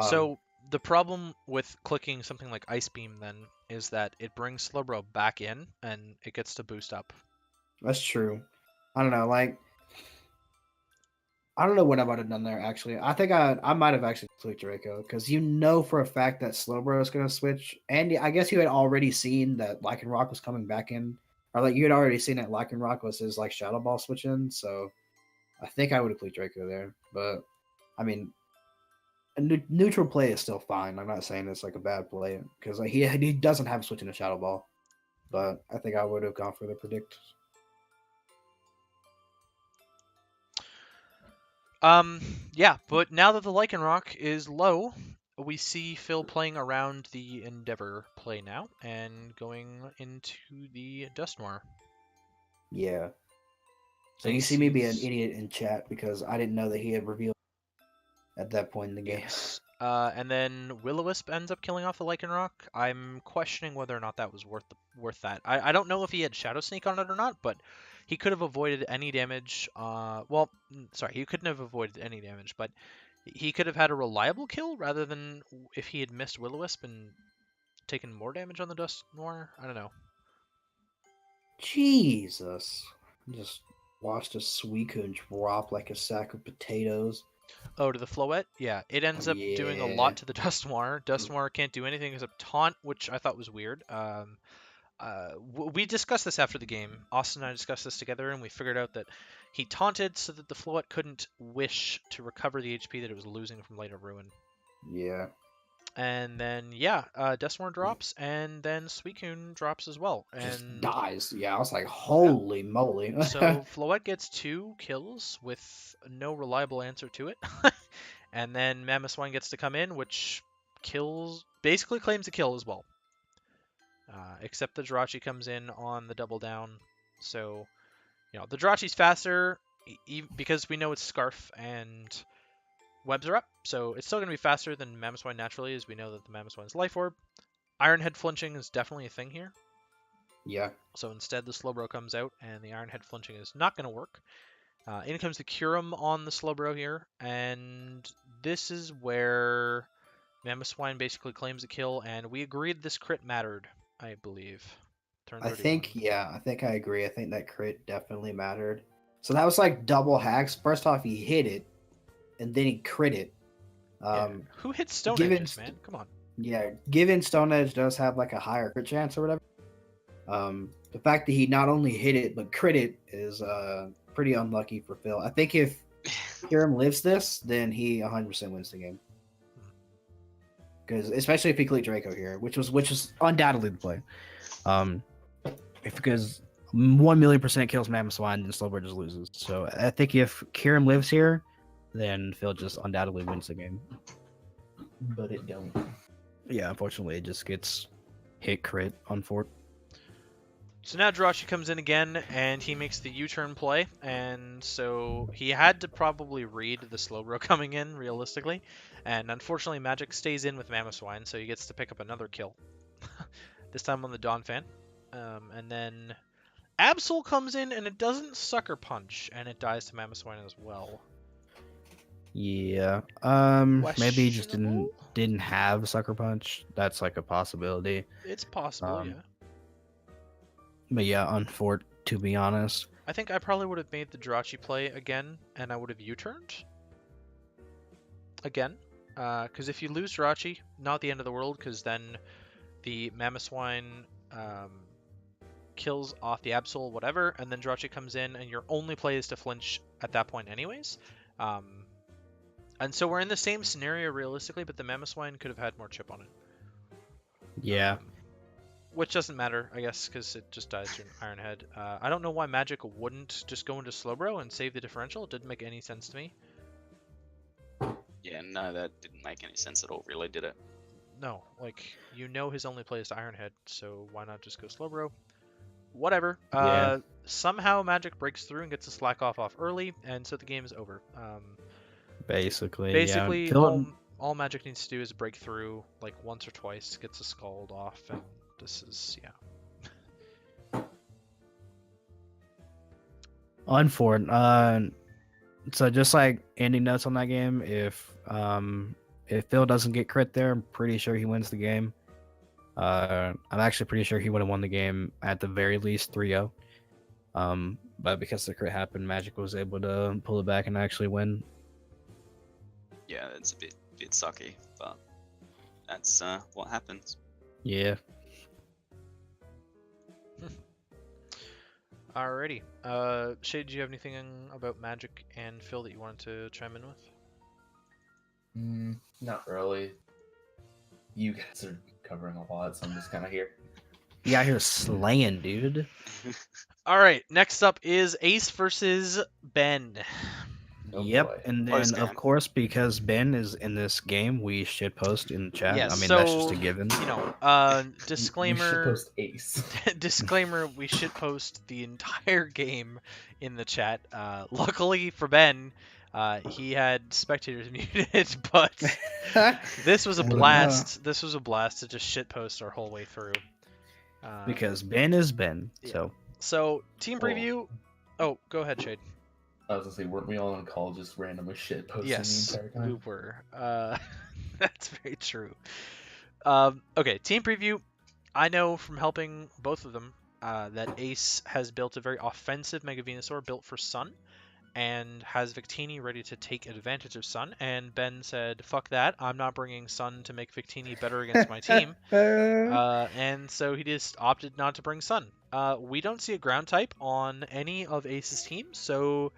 So the problem with clicking something like Ice Beam then is that it brings Slowbro back in, and it gets to boost up. That's true. I don't know, like I don't know what I might have done there, actually. I think I might have actually clicked Draco, because you know for a fact that Slowbro is going to switch. And I guess you had already seen that Lycanroc was coming back in. Or like you had already seen that Lycanroc was his like Shadow Ball switch in. So I think I would have clicked Draco there. But I mean, a neutral play is still fine. I'm not saying it's like a bad play, because like, he doesn't have a switch in a Shadow Ball. But I think I would have gone for the predict. Yeah, but now that the Lycanroc is low, we see Phil playing around the Endeavor play now, and going into the Dusknoir. Yeah. So And you he see me be an sees- idiot in chat, because I didn't know that he had revealed at that point in the game. Yes. And then Will-O-Wisp ends up killing off the Lycanroc. I'm questioning whether or not that was worth that. I don't know if he had Shadow Sneak on it or not, but he could have avoided any damage. Sorry, he couldn't have avoided any damage, but he could have had a reliable kill rather than if he had missed Will-O-Wisp and taken more damage on the Dust Noir. I don't know. Jesus. Just watched a Suicune drop like a sack of potatoes. Oh, to the Floette? Yeah, it ends up doing a lot to the Dust Noir. Dust Noir can't do anything except taunt, which I thought was weird. We discussed this after the game. Austin and I discussed this together, and we figured out that he taunted so that the Floette couldn't wish to recover the HP that it was losing from Light of Ruin. Yeah. And then, Dust Noir drops, and then Suicune drops as well. And Just dies. Yeah, I was like, holy moly. so Floette gets 2 kills with no reliable answer to it. And then Mamoswine gets to come in, which basically claims a kill as well. Except the Jirachi comes in on the double down. So, the Jirachi's faster because we know it's Scarf and webs are up. So it's still going to be faster than Mamoswine naturally, as we know that the Mamoswine's Life Orb. Iron Head flinching is definitely a thing here. Yeah. So instead the Slowbro comes out, and the Iron Head flinching is not going to work. In comes the Kyurem on the Slowbro here, and this is where Mamoswine basically claims a kill, and we agreed this crit mattered, I believe. I think I agree. I think that crit definitely mattered. So that was like double hacks. First off, he hit it, and then he crit it. Who hits Stone Edges, man? Come on. Yeah, given Stone Edge does have like a higher crit chance or whatever. The fact that he not only hit it but crit it is pretty unlucky for Phil. I think if Kyurem lives this, then he 100% wins the game. Because especially if he clicked Draco here, which was undoubtedly the play. Because 1,000,000% kills Mamoswine, then Slowbro just loses. So I think if Kyurem lives here, then Phil just undoubtedly wins the game. But it don't. Yeah, unfortunately, it just gets hit crit on Fort. So now Jirachi comes in again, and he makes the U-turn play, and so he had to probably read the Slowbro coming in, realistically, and unfortunately Magic stays in with Mamoswine, so he gets to pick up another kill. This time on the Donphan. And then Absol comes in, and it doesn't Sucker Punch, and it dies to Mamoswine as well. Yeah. Maybe he just didn't have Sucker Punch. That's like a possibility. It's possible, yeah. But yeah, on Fort, to be honest. I think I probably would have made the Jirachi play again, and I would have U-turned. Again. Because if you lose Jirachi, not the end of the world, because then the Mamoswine kills off the Absol, whatever, and then Jirachi comes in, and your only play is to flinch at that point anyways. And so we're in the same scenario realistically, but the Mamoswine could have had more chip on it. Yeah. Which doesn't matter, I guess, because it just dies to an Iron Head. I don't know why Magic wouldn't just go into Slowbro and save the differential. It didn't make any sense to me. Yeah, no, that didn't make any sense at all, really, did it? No, his only play is to Iron Head, so why not just go Slowbro? Whatever. Yeah. Somehow Magic breaks through and gets a slack off early, and so the game is over. Basically, yeah. All Magic needs to do is break through like once or twice, gets a Scald off, and this is, yeah. On Fort, so just like ending notes on that game, if Phil doesn't get crit there, I'm pretty sure he wins the game. I'm actually pretty sure he would have won the game at the very least 3-0. But because the crit happened, Magic was able to pull it back and actually win. Yeah, it's a bit sucky, but that's what happens. Yeah. Alrighty. Shade, do you have anything about Magic and Phil that you wanted to chime in with? Not really. You guys are covering a lot, so I'm just kind of here. You out here slaying, dude. Alright, next up is Ace versus Ben. Oh, yep, boy. and then of course, because Ben is in this game, we should post in the chat. Yeah, I mean, so, that's just a given. Disclaimer. You should post Ace. Disclaimer: we should post the entire game in the chat. Luckily for Ben, He had spectators muted, but this was a I don't know. blast. This was a blast to just shitpost our whole way through. Because Ben is Ben. Yeah. So So team Well- preview. Oh, go ahead, Shade. I was gonna say, weren't we all on call just randomly shit posting Yes, the entire we time? were. That's very true. Okay, team preview. I know from helping both of them that Ace has built a very offensive Mega Venusaur built for Sun, and has Victini ready to take advantage of Sun. And Ben said, "Fuck that! I'm not bringing Sun to make Victini better against my team." And so he just opted not to bring Sun. We don't see a ground type on any of Ace's teams, so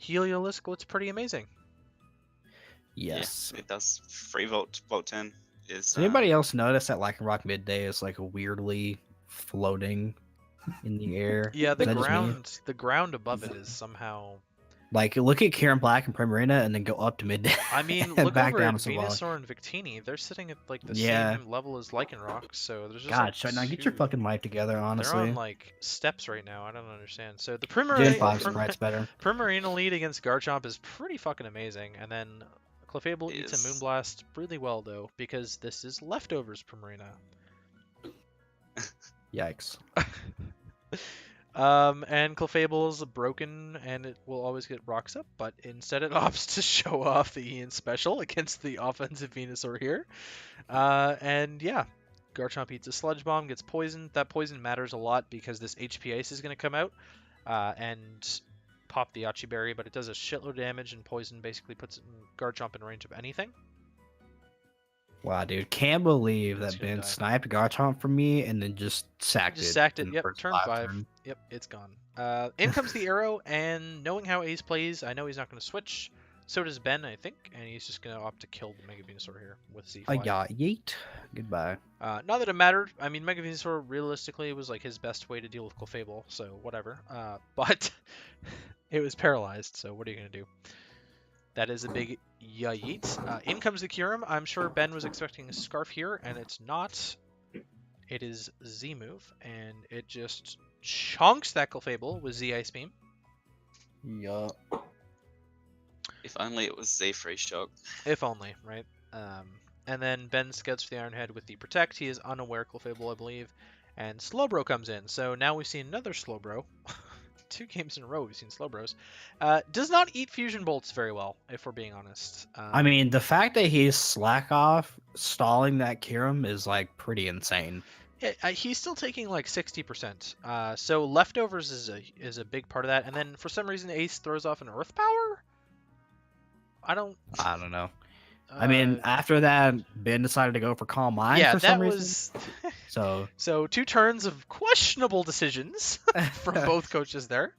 Heliolisk looks pretty amazing. yes. Yeah, it does. Free Volt 10 is. Does anybody else notice that Lycanroc midday is like weirdly floating in the air? Yeah, Is the that just me? ground above it is somehow. Like, look at Karen Black and Primarina and then go up to midday. I mean, and look back over down at to Savali. Venusaur and Victini. They're sitting at like the Yeah. same level as Lycanroc, so there's just God, like shut now, get your two- fucking life together, They're honestly. on like steps right now. I don't understand. So the Gen Primarina 5 sprites better. Primarina lead against Garchomp is pretty fucking amazing, and then Clefable It eats a is. Moonblast really well though, because this is leftovers Primarina. Yikes. And Clefable's broken and it will always get rocks up, but instead it opts to show off the Ian special against the offensive Venusaur here. And yeah, Garchomp eats a Sludge Bomb, gets poisoned. That poison matters a lot because this HP Ice is going to come out and pop the Yachi Berry, but it does a shitload of damage, and poison basically puts Garchomp in range of anything. Wow, dude. Can't believe It's that gonna Ben die. sniped Garchomp from me and then just sacked Just it. sacked in it. the Yep, first turn live 5. turn. Yep, it's gone. In comes the arrow, and knowing how Ace plays, I know he's not going to switch. So does Ben, I think, and he's just going to opt to kill the Mega Venusaur here with Z-Fly. Yeah, yeet. Goodbye. Not that it mattered. I mean, Mega Venusaur realistically was like his best way to deal with Clefable, so whatever. But it was paralyzed, so what are you going to do? That is a big yeet. In comes the Kyurem. I'm sure Ben was expecting a Scarf here, and it's not. It is Z-move, and it just chunks that Clefable with Z-Ice Beam. Yeah. If only it was Z-Free Shock. If only, right? And then Ben scouts for the Iron Head with the Protect. He is unaware Clefable, I believe. And Slowbro comes in. So now we've seen another Slowbro. 2 games in a row we've seen Slowbros. Does not eat Fusion Bolts very well, if we're being honest. I mean, the fact that he's slack off stalling that Kyurem is like pretty insane. He's still taking like 60%. So leftovers is a big part of that. And then for some reason Ace throws off an Earth Power? I don't know. I mean, after that, Ben decided to go for Calm Mind yeah, for that some reason. was So 2 turns of questionable decisions from both coaches there.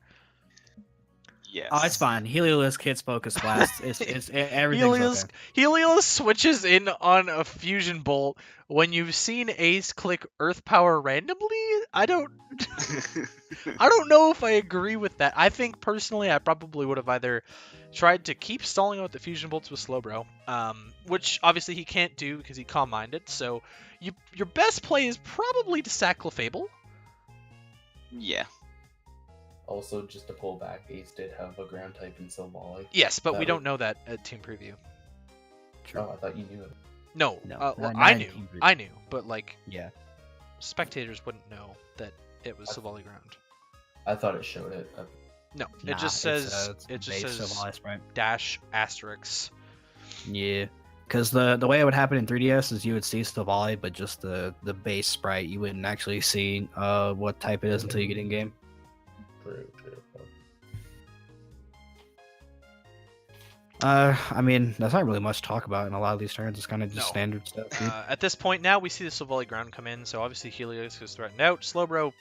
Yes. Oh, it's fine. Heliolisk hits Focus Blast. It's everything's okay. Helios switches in on a Fusion Bolt when you've seen Ace click Earth Power randomly. I don't know if I agree with that. I think personally I probably would have either tried to keep stalling out the Fusion Bolts with Slowbro, which obviously he can't do because he Calm Minded. So your best play is probably to sack Clefable. Yeah. Also, just to pull back, Ace did have a ground type in Silvally. Yes, but we That don't would- know that at team preview. Oh, I thought you knew it. No, No, well, not I in knew, team preview. I knew, but like Yeah. spectators wouldn't know that it was Silvally ground. I thought it showed it. No, Nah, it just says it's it just base says Silvally Sprite. dash asterisk. Yeah. Because the way it would happen in 3DS is you would see Silvally, but just the base sprite. You wouldn't actually see what type it is until you get in game. True. I mean, that's not really much to talk about in a lot of these turns. It's kind of just No. standard stuff. Dude. At this point now, we see the Silvally ground come in, so obviously Helios is threatened out. Slowbro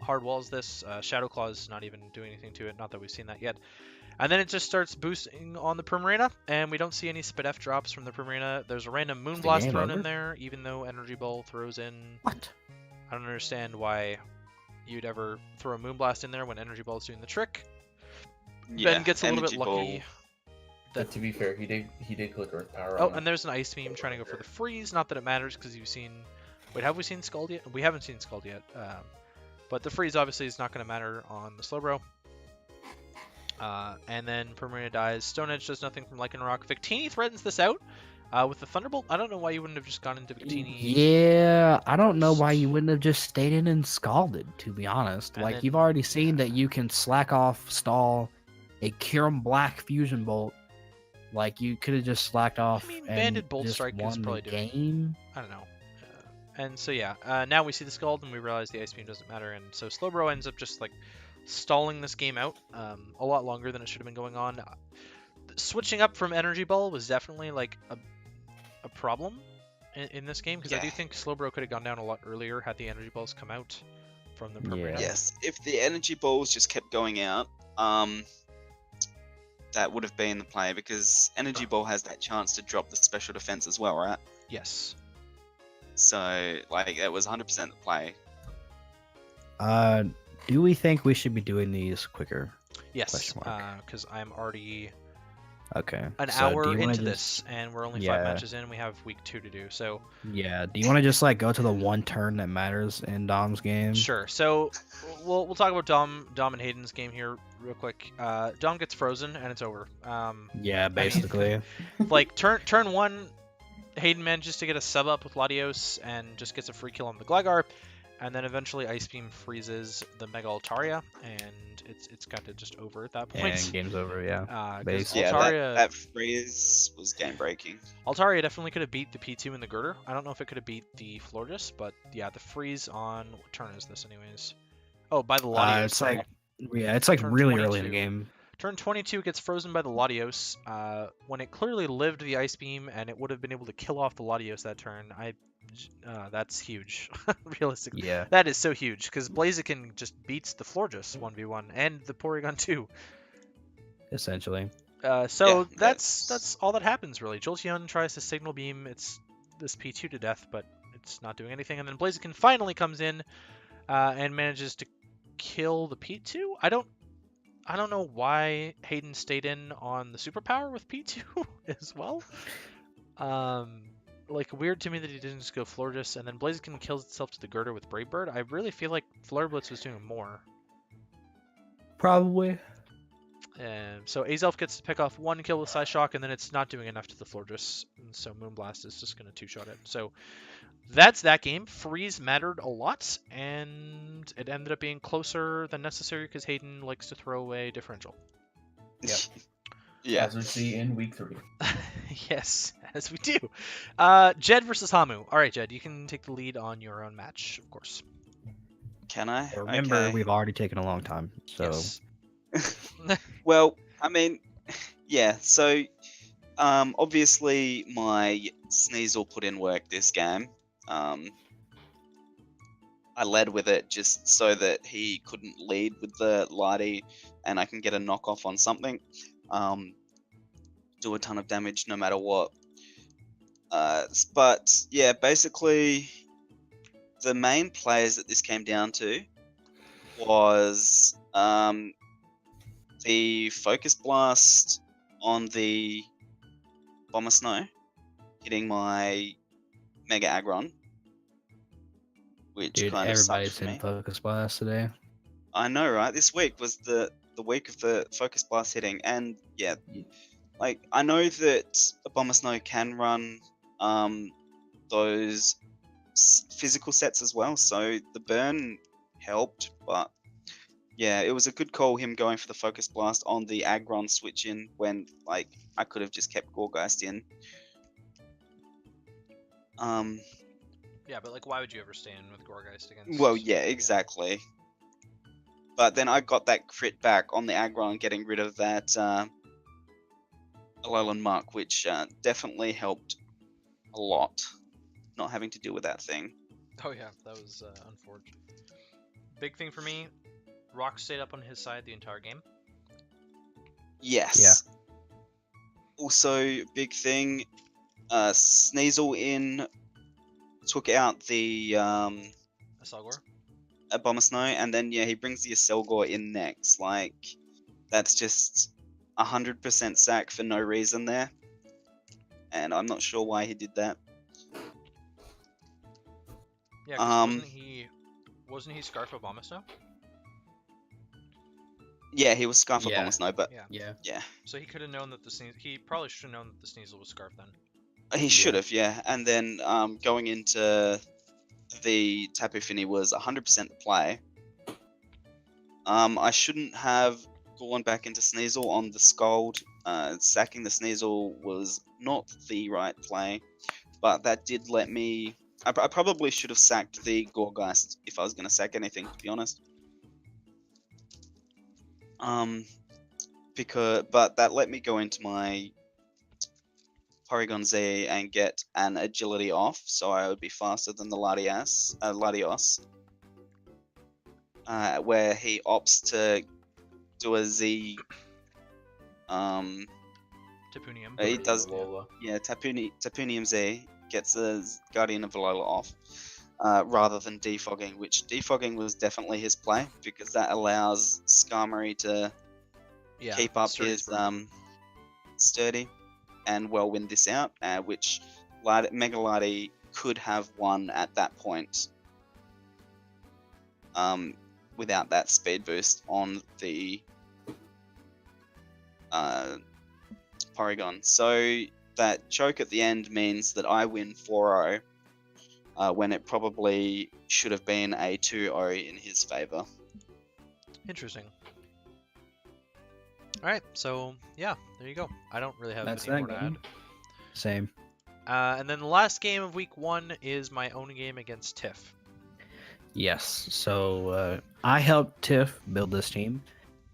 hard walls this. Shadow Claw's not even doing anything to it, not that we've seen that yet. And then it just starts boosting on the Primarina, and we don't see any Spit F drops from the Primarina. There's a random Is the Moonblast game thrown in over? there, even though Energy Ball throws in. What? I don't understand why you'd ever throw a Moonblast in there when Energy Ball's doing the trick. Yeah. Ben gets a little bit Energy lucky. Ball. But to be fair, he did click Earth Power. Oh, on and there's an Ice Beam trying to go for the freeze. Not that it matters because you've seen. Wait, have we seen Scald yet? We haven't seen Scald yet. But the freeze obviously is not going to matter on the Slowbro. And then Primarina dies. Stone Edge does nothing from Lycanroc. Victini threatens this out with the Thunderbolt. I don't know why you wouldn't have just gone into Victini. Yeah, I don't know why first. you wouldn't have just stayed in and scalded, to be honest. And Like, then- you've already seen that you can slack off, stall a Kyurem Black Fusion Bolt. Like, you could have just slacked off mean, and Banded Bolt just Strike is won probably the doing- game. I don't know. And so yeah, now we see the Scald and we realize the Ice Beam doesn't matter, and so Slowbro ends up just like stalling this game out a lot longer than it should have been going on. Switching up from Energy Ball was definitely like a problem in this game, because I do Yeah. think Slowbro could have gone down a lot earlier had the Energy Balls come out from the Primarina. Yeah. Yes, if the energy balls just kept going out, that would have been the play, because energy ball has that chance to drop the special defense as well, right? Yes. So like it was 100% the play. Do we think we should be doing these quicker? Yes. Question mark. Because I'm already Okay. an so do hour you wanna into just- this, and we're only 5 Yeah. matches in. We have week 2 to do. So Yeah. Do you want to just like go to the one turn that matters in Dom's game? sure. So we'll talk about Dom and Hayden's game here real quick. Dom gets frozen and it's over. Yeah, basically. Like turn 1, Hayden manages to get a sub up with Latios and just gets a free kill on the Gligar, and then eventually Ice Beam freezes the Mega Altaria, and it's kind of just over at that point. And game's over. Yeah. 'Cause basically. Yeah, Altaria, that freeze was game breaking. Altaria definitely could have beat the P2 in the Girder. I don't know if it could have beat the Florges, but yeah, the freeze on what turn is this anyways? Oh, by the Latios. It's like it's like Turn really early 22. in the game. Turn 22 gets frozen by the Latios when it clearly lived the Ice Beam, and it would have been able to kill off the Latios that turn. That's huge, realistically. Yeah. That is so huge, because Blaziken just beats the Florges 1v1 and the Porygon 2. Essentially. So Yeah, that's all that happens, really. Jolteon tries to Signal Beam it's this P2 to death, but it's not doing anything. And then Blaziken finally comes in and manages to kill the P2. I don't know why Hayden stayed in on the superpower with P2 as well. Like, weird to me that he didn't just go Florges, and then Blaziken kills itself to the Girder with Brave Bird. I really feel like Flare Blitz was doing more. Probably. So Azelf gets to pick off 1 kill with Psyshock, and then it's not doing enough to the Florges, and so Moonblast is just going to 2-shot it. So that's that game. Freeze mattered a lot, and it ended up being closer than necessary because Hayden likes to throw away differential. Yep. Yeah. As we see in week 3. Yes, as we do. Jed versus Hamu. All right, Jed, you can take the lead on your own match, of course. Can I? Remember, Okay. we've already taken a long time. So Yes. Well, I mean, yeah. So, obviously, my Sneasel put in work this game. I led with it just so that he couldn't lead with the Lighty, and I can get a knockoff on something. Do a ton of damage no matter what. But yeah, basically, the main players that this came down to was the Focus Blast on the Bomber Snow, hitting my Mega Aggron, which dude, kind of sucked everybody's for me. in Focus Blast today. I know, right? This week was the week of the Focus Blast hitting, and yeah, like I know that a Bomber Snow can run those physical sets as well, so the burn helped, but yeah, it was a good call him going for the Focus Blast on the Aggron switch in when like I could have just kept Gorgeist in. Yeah, but like, why would you ever stand with Gorgeist against? Well, yeah, exactly. But then I got that crit back on the Aggron, getting rid of that Alolan Muck, which definitely helped a lot, not having to deal with that thing. Oh yeah, that was unfortunate. Big thing for me, Rock stayed up on his side the entire game. Yes. Yeah. Also, big thing, Sneasel in took out the Asalgor. Abomasnow, and then yeah, he brings the Aselgor in next. Like, that's just 100% sack for no reason there, and I'm not sure why he did that. Yeah, 'cause wasn't he Scarf Abomasnow? Yeah, he was Scarf Yeah. Bomber Snow, but Yeah. Yeah. So he could have known that the Sneasel. He probably should have known that the Sneasel was Scarf then. he should Yeah. have, yeah. And then going into the Tapu Fini was 100% play. I shouldn't have gone back into Sneasel on the Scald. Sacking the Sneasel was not the right play, but that did let me. I probably should have sacked the Gorgeist if I was going to sack anything, to be honest. But that let me go into my Porygon Z and get an agility off, so I would be faster than the Latios, where he opts to do a Z. Tapunium. He does, Lola. yeah, Tapunium Z gets the Guardian of Alola off, rather than defogging, which defogging was definitely his play because that allows Skarmory to Yeah. keep up Sturdy's his pretty sturdy and well win this out, which Mega Lati could have won at that point without that speed boost on the Porygon. So that choke at the end means that I win 4-0 when it probably should have been a 2-0 in his favor. Interesting. All right, so yeah, there you go. I don't really have That's any that more to add. game. Same. And then the last game of week 1 is my own game against Tiff. Yes. So I helped Tiff build this team.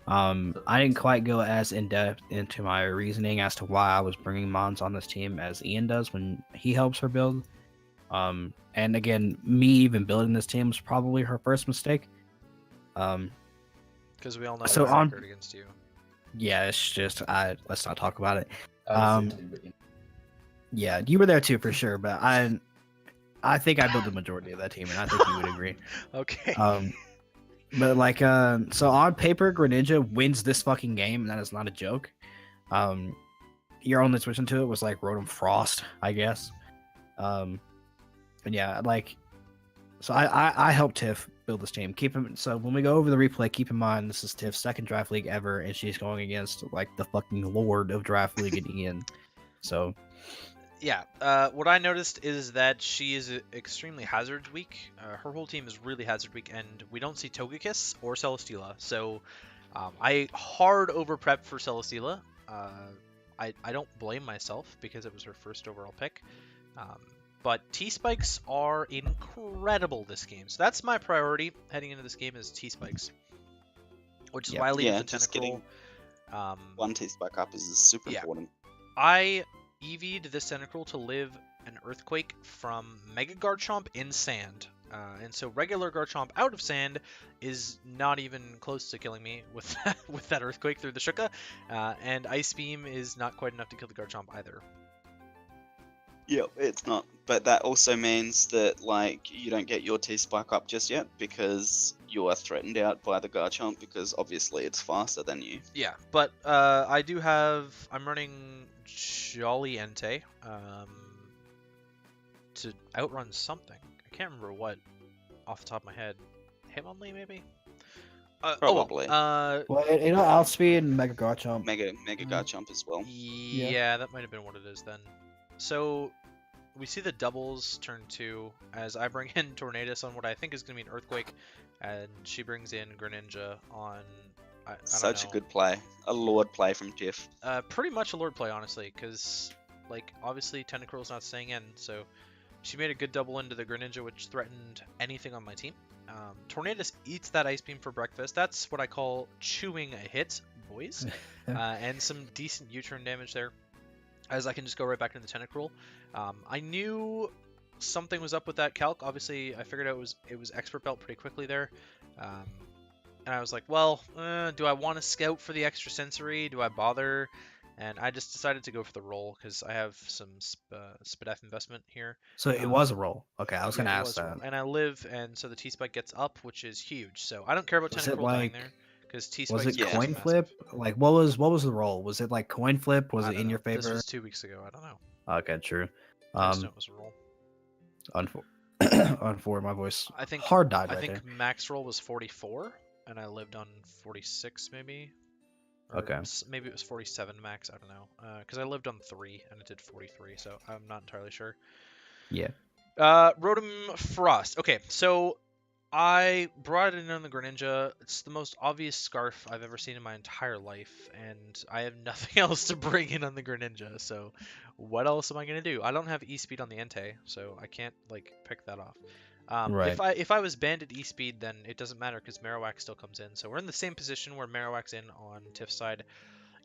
I didn't quite go as in depth into my reasoning as to why I was bringing Mons on this team as Ian does when he helps her build. And again, me even building this team was probably her first mistake. Because we all know So his on- record against you. Yeah, it's just let's not talk about it. I was there too, but, Yeah, you were there too for sure, but I think I built the majority of that team, and I think you would agree. Okay. But like, so on paper, Greninja wins this fucking game, and that is not a joke. Your only switch into it was like Rotom Frost, I guess. And yeah, like, so I helped Tiff build this team. So when we go over the replay, keep in mind this is Tiff's second draft league ever, and she's going against like the fucking lord of draft league and Ian. So Yeah, what I noticed is that she is extremely hazard weak. Her whole team is really hazard weak, and we don't see Togekiss or Celesteela. So I hard over prepped for Celesteela. I don't blame myself because it was her first overall pick. But T-Spikes are incredible this game. So that's my priority heading into this game is T-Spikes. Which is why I leave Yeah, the just Tentacle. One T-Spike up is super Yeah. important. I EV'd this Tentacruel to live an Earthquake from Mega Garchomp in sand. And so regular Garchomp out of sand is not even close to killing me with with that Earthquake through the Shuka. And Ice Beam is not quite enough to kill the Garchomp either. Yep, it's not. But that also means that like you don't get your T-Spike up just yet because you are threatened out by the Garchomp because obviously it's faster than you. Yeah, but I'm running Jolly Entei to outrun something. I can't remember what off the top of my head. Hitmonlee maybe? Probably. well, it'll outspeed Mega Garchomp. Mega Garchomp as well. Yeah, that might have been what it is then. So we see the doubles turn 2 as I bring in Tornadus on what I think is going to be an Earthquake, and she brings in Greninja on. I Such don't a good play. A Lord play from Tiff. pretty much a Lord play, honestly, because like obviously Tentacruel's not staying in, so she made a good double into the Greninja, which threatened anything on my team. Tornadus eats that Ice Beam for breakfast. That's what I call chewing a hit, boys, and some decent U-turn damage there. As I can just go right back into the Tentacruel. I knew something was up with that calc. Obviously, I figured out it was Expert Belt pretty quickly there. And I was like, well, do I want to scout for the extra sensory? Do I bother? And I just decided to go for the roll because I have some Spadef investment here. So it was a roll. Okay, I was gonna Yeah, it ask was a roll. that. And I live, and so the T-Spike gets up, which is huge. So I don't care about Was it Tentacruel dying like- there. Because Was T-Spike's it Yeah. just coin massive. flip? Like what was the roll? Was it like coin flip? Was I it don't in know. your This favor? was 2 weeks ago. I don't know. Okay, true. I just know it was a roll. On 4, my voice I think hard died I right think there. max roll was 44, and I lived on 46 maybe. Or Okay. Maybe it was 47 max. I don't know. Because I lived on 3 and it did 43, so I'm not entirely sure. Yeah. Rotom Frost. Okay, so I brought it in on the Greninja. It's the most obvious scarf I've ever seen in my entire life, and I have nothing else to bring in on the Greninja. So, what else am I gonna do? I don't have E-Speed on the Entei, so I can't like pick that off. Right. If I was banned at E-Speed, then it doesn't matter because Marowak still comes in. So we're in the same position where Marowak's in on Tiff's side.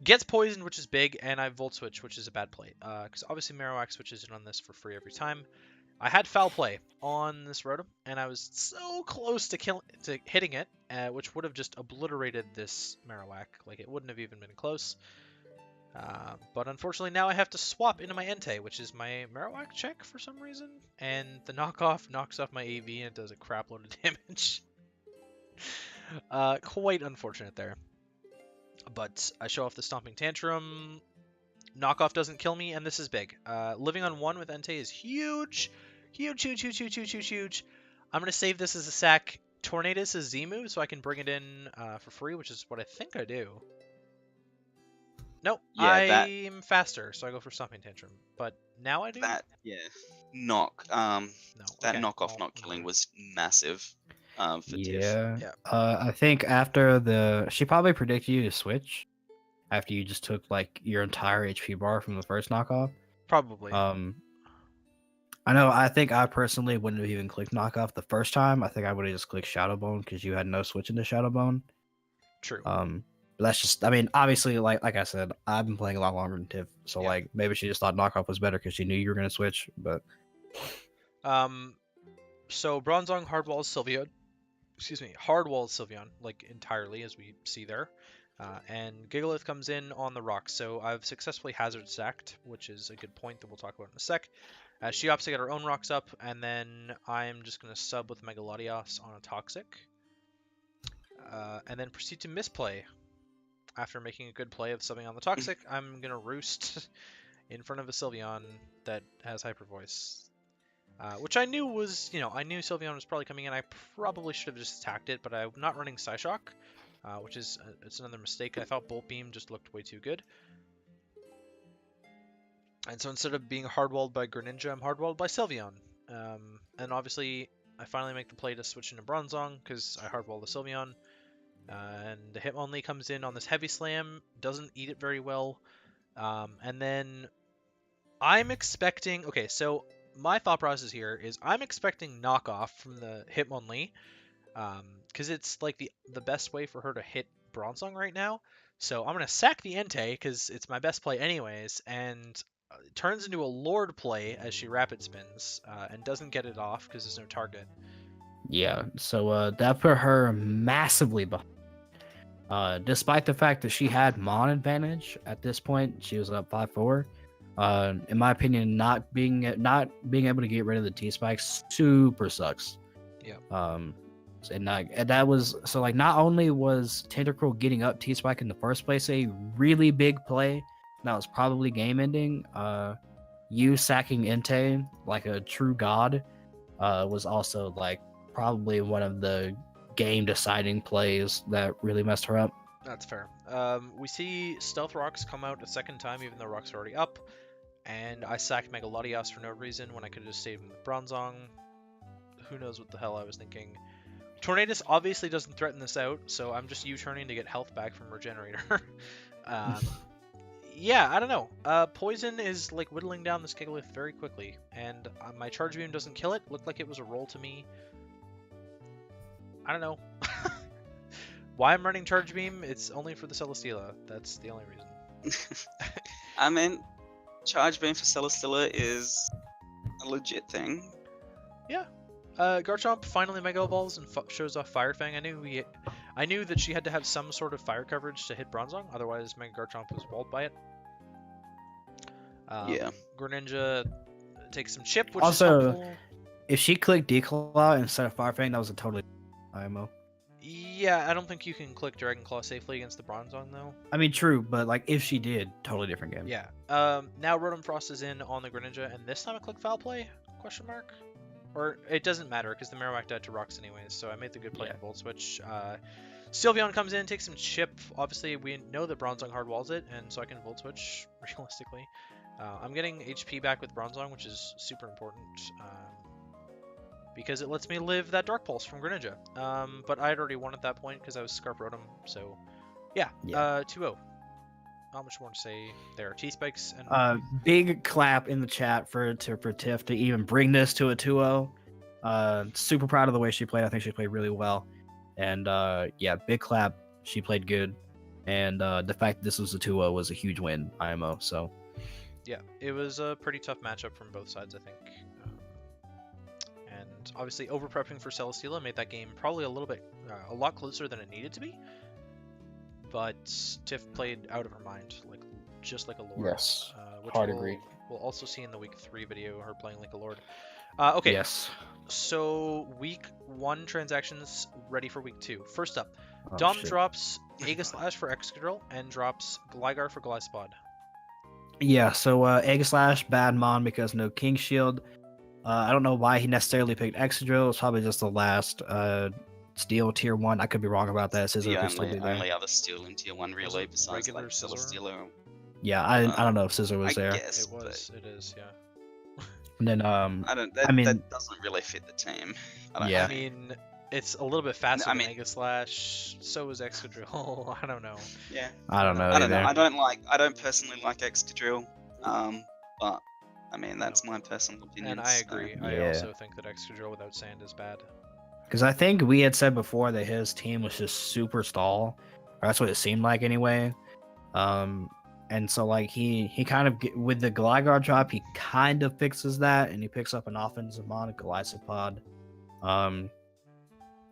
Gets poisoned, which is big, and I Volt Switch, which is a bad play. Because obviously Marowak switches in on this for free every time. I had Foul Play on this Rotom, and I was so close to hitting it, which would have just obliterated this Marowak. Like, it wouldn't have even been close. But unfortunately, now I have to swap into my Entei, which is my Marowak check for some reason, and the knockoff knocks off my AV and it does a crap load of damage. Quite unfortunate there. But I show off the Stomping Tantrum. Knockoff doesn't kill me, and this is big. Living on 1 with Entei is huge. Huge, huge, huge, huge, huge, huge, huge. I'm going to save this as a sack Tornadus as Z move so I can bring it in for free, which is what I think I do. Nope, Yeah, I'm faster, so I go for Stomping Tantrum. But now I do? Knock. No. That Okay, knockoff well, not killing whatever. was massive. For Tiff. Yeah. Yeah. I think after she probably predicted you to switch after you just took like your entire HP bar from the first knockoff. Probably. I know. I think I personally wouldn't have even clicked knockoff the first time. I think I would have just clicked Shadowbone because you had no switch into Shadowbone. True. But that's just. I mean, obviously, like I said, I've been playing a lot longer than Tiff, so Yeah. like maybe she just thought knockoff was better because she knew you were gonna switch. But So Bronzong hardwalls Sylveon. Excuse me, hardwalls Sylveon, like entirely, as we see there. And Gigalith comes in on the rocks, so I've successfully hazard stacked, which is a good point that we'll talk about in a sec. She opts to get her own rocks up, and then I'm just going to sub with Megalodios on a Toxic. And then proceed to misplay. After making a good play of subbing on the Toxic, I'm going to roost in front of a Sylveon that has Hyper Voice. Which I knew was, I knew Sylveon was probably coming in. I probably should have just attacked it, but I'm not running Psyshock, which is it's another mistake. I thought Bolt Beam just looked way too good. And so instead of being hardwalled by Greninja, I'm hardwalled by Sylveon. And obviously, I finally make the play to switch into Bronzong because I hardwall the Sylveon. And the Hitmonlee comes in on this Heavy Slam, doesn't eat it very well. And then I'm expecting... Okay, so my thought process here is I'm expecting knockoff from the Hitmonlee. Because it's like the best way for her to hit Bronzong right now. So I'm going to sack the Entei because it's my best play anyways. And it turns into a Lord play as she rapid spins and doesn't get it off because there's no target. yeah, so that put her massively behind. Despite the fact that she had Mon advantage at this point, she was up 5-4. In my opinion, not being able to get rid of the T spikes super sucks. Yeah. And that was so like not only was Tentacruel getting up T spike in the first place a really big play that was probably game ending. You sacking Entei like a true god was also like probably one of the game deciding plays that really messed her up. That's fair. We see Stealth Rocks come out a second time, even though Rocks are already up. And I sacked Megalodios for no reason when I could have just saved him with Bronzong. Who knows what the hell I was thinking. Tornadus obviously doesn't threaten this out, so I'm just U-turning to get health back from Regenerator. Yeah, I don't know. Poison is like whittling down this Gigalith very quickly, and my Charge Beam doesn't kill it. Looked like it was a roll to me. I don't know. Why I'm running Charge Beam? It's only for the Celesteela. That's the only reason. I mean, Charge Beam for Celesteela is a legit thing. Yeah. Garchomp finally Mega Evolves and shows off Fire Fang. I knew that she had to have some sort of fire coverage to hit Bronzong, otherwise Mega Garchomp was walled by it. Yeah. Greninja takes some chip, which Also, is helpful. If she clicked Declaw instead of Fire Fang, that was a totally IMO. Yeah, I don't think you can click Dragon Claw safely against the Bronzong though. I mean, true, but like if she did, totally different game. Yeah. Now Rotom Frost is in on the Greninja, and this time I click Foul Play? Question mark? Or it doesn't matter because the Marowak died to Rocks anyways, so I made the good play Yeah. in Volt Switch. Sylveon comes in, takes some chip. Obviously, we know that Bronzong hard walls it, and so I can Volt Switch, realistically. I'm getting HP back with Bronzong, which is super important, because it lets me live that Dark Pulse from Greninja. But I had already won at that point because I was Scarp Rotom, so yeah, 2-0. Not much more to say there. T-Spikes and... Big clap in the chat for Tiff to even bring this to a 2-0. Super proud of the way she played. I think she played really well. And yeah, big clap. She played good. And the fact that this was a 2-0 was a huge win, IMO. So yeah, it was a pretty tough matchup from both sides, I think. And obviously over-prepping for Celesteela made that game probably a lot closer than it needed to be. But Tiff played out of her mind, just like a lord. yes, Which hard agreed. We'll also see in the week 3 video her playing like a lord. Okay. Yes. So week 1 transactions ready for week 2. First up, Oh, Dom shit. drops Aegislash for Excadrill and drops Gligar for Golisopod. Yeah, so Aegislash, bad mon because no King Shield. I don't know why he necessarily picked Excadrill. It's probably just the last Steel Tier 1. I could be wrong about that. Scissor The could still be there. only other Steel in Tier 1 really, it besides regular like Scizor? Celesteela. Yeah, I don't know if Scissor was I there. guess, It is, yeah. And then that doesn't really fit the team. Yeah. I mean, it's a little bit faster I than mean- Aegislash. So is Excadrill. I don't know. Yeah. I don't know. I don't know. either. I don't personally like Excadrill. But I mean that's my personal opinion. And I agree. I Yeah. also think that Excadrill without Sand is bad. Because I think we had said before that his team was just super stall. Or that's what it seemed like anyway. And so like he kind of with the Gligar drop, he kind of fixes that, and he picks up an offensive mon, Golisopod.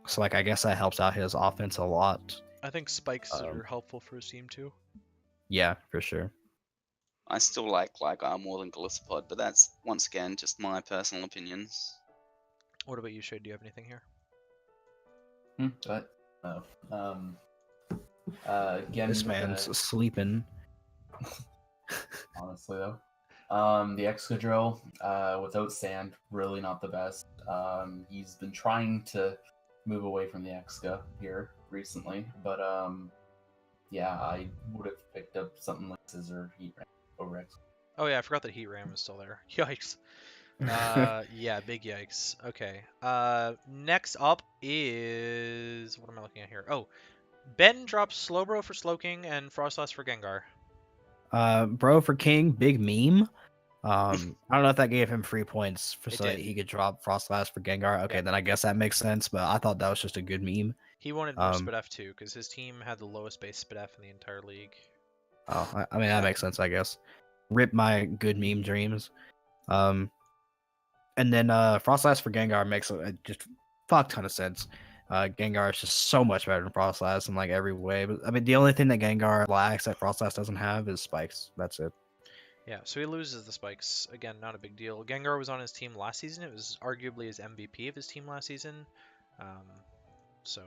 So like I guess that helps out his offense a lot. I think spikes are helpful for his team too. Yeah, for sure. I still like Gligar more than Golisopod, but that's once again just my personal opinions. What about you, Shade? Do you have anything here? But no. Again, This man's sleeping. honestly though. The Excadrill, without Sand, really not the best. He's been trying to move away from the Exca here recently, but yeah, I would have picked up something like Scissor Heat Ram over Exca. Oh yeah, I forgot that Heat Ram is still there. Yikes. Yeah, big yikes. Okay. Next up is what am I looking at here? Oh, Ben drops Slowbro for Slowking and Frostlass for Gengar. Bro for King, big meme. I don't know if that gave him free points It so that did. he could drop Frostlash for Gengar. Okay, then I guess that makes sense, but I thought that was just a good meme. He wanted more SpitF too, because his team had the lowest base SpitF in the entire league. Oh, I mean that makes sense, I guess. Rip my good meme dreams. And then Frostlash for Gengar makes a just fuck ton of sense. Gengar is just so much better than Frostlash in like every way. But I mean, the only thing that Gengar lacks that Frostlash doesn't have is spikes. That's it. Yeah, so he loses the spikes. Again, not a big deal. Gengar was on his team last season. It was arguably his MVP of his team last season. So,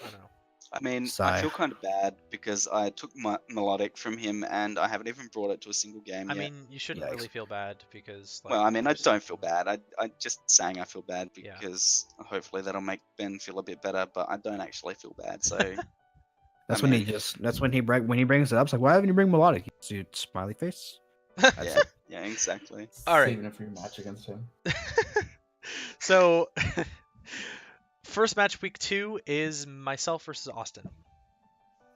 I don't know. I mean, Sigh. I feel kind of bad because I took my Melodic from him and I haven't even brought it to a single game I yet. mean, you shouldn't Yikes. really feel bad because... Like, Well, I mean, I there's- don't feel bad. I just saying I feel bad Yeah. because hopefully that'll make Ben feel a bit better, but I don't actually feel bad. So That's I when he mean- just. That's when he brings it up. It's like, why haven't you bring melodic? Dude, smiley face. That's yeah, it. yeah, exactly. All right. Saving it for your match against him. So, first match week 2 is myself versus Austin.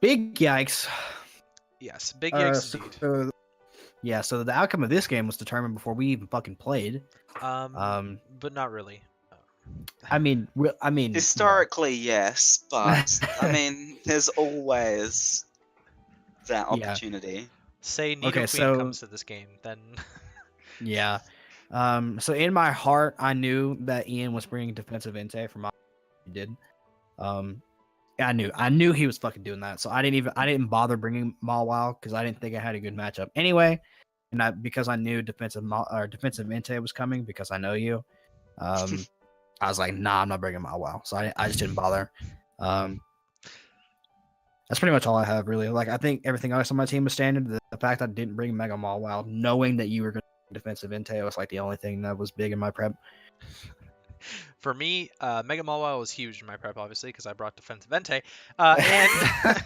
Big yikes. Yes, big yikes indeed. Yeah, so the outcome of this game was determined before we even fucking played. But not really. I mean, Historically, yes, but I mean, there's always that Yeah. opportunity. Say Nido Okay, Queen so- comes to this game, then... yeah. So in my heart, I knew that Ian was bringing defensive Entei from my. He did. I knew he was fucking doing that. So I didn't bother bringing Mawile because I didn't think I had a good matchup anyway, and because I knew defensive Entei was coming because I know you. I was like, nah, I'm not bringing Mawile, so I just didn't bother. That's pretty much all I have really. Like I think everything else on my team was standard. The fact I didn't bring Mega Mawile, knowing that you were going to defensive Entei was like the only thing that was big in my prep. For me, Mega Mawile was huge in my prep, obviously, because I brought defensive Entei, and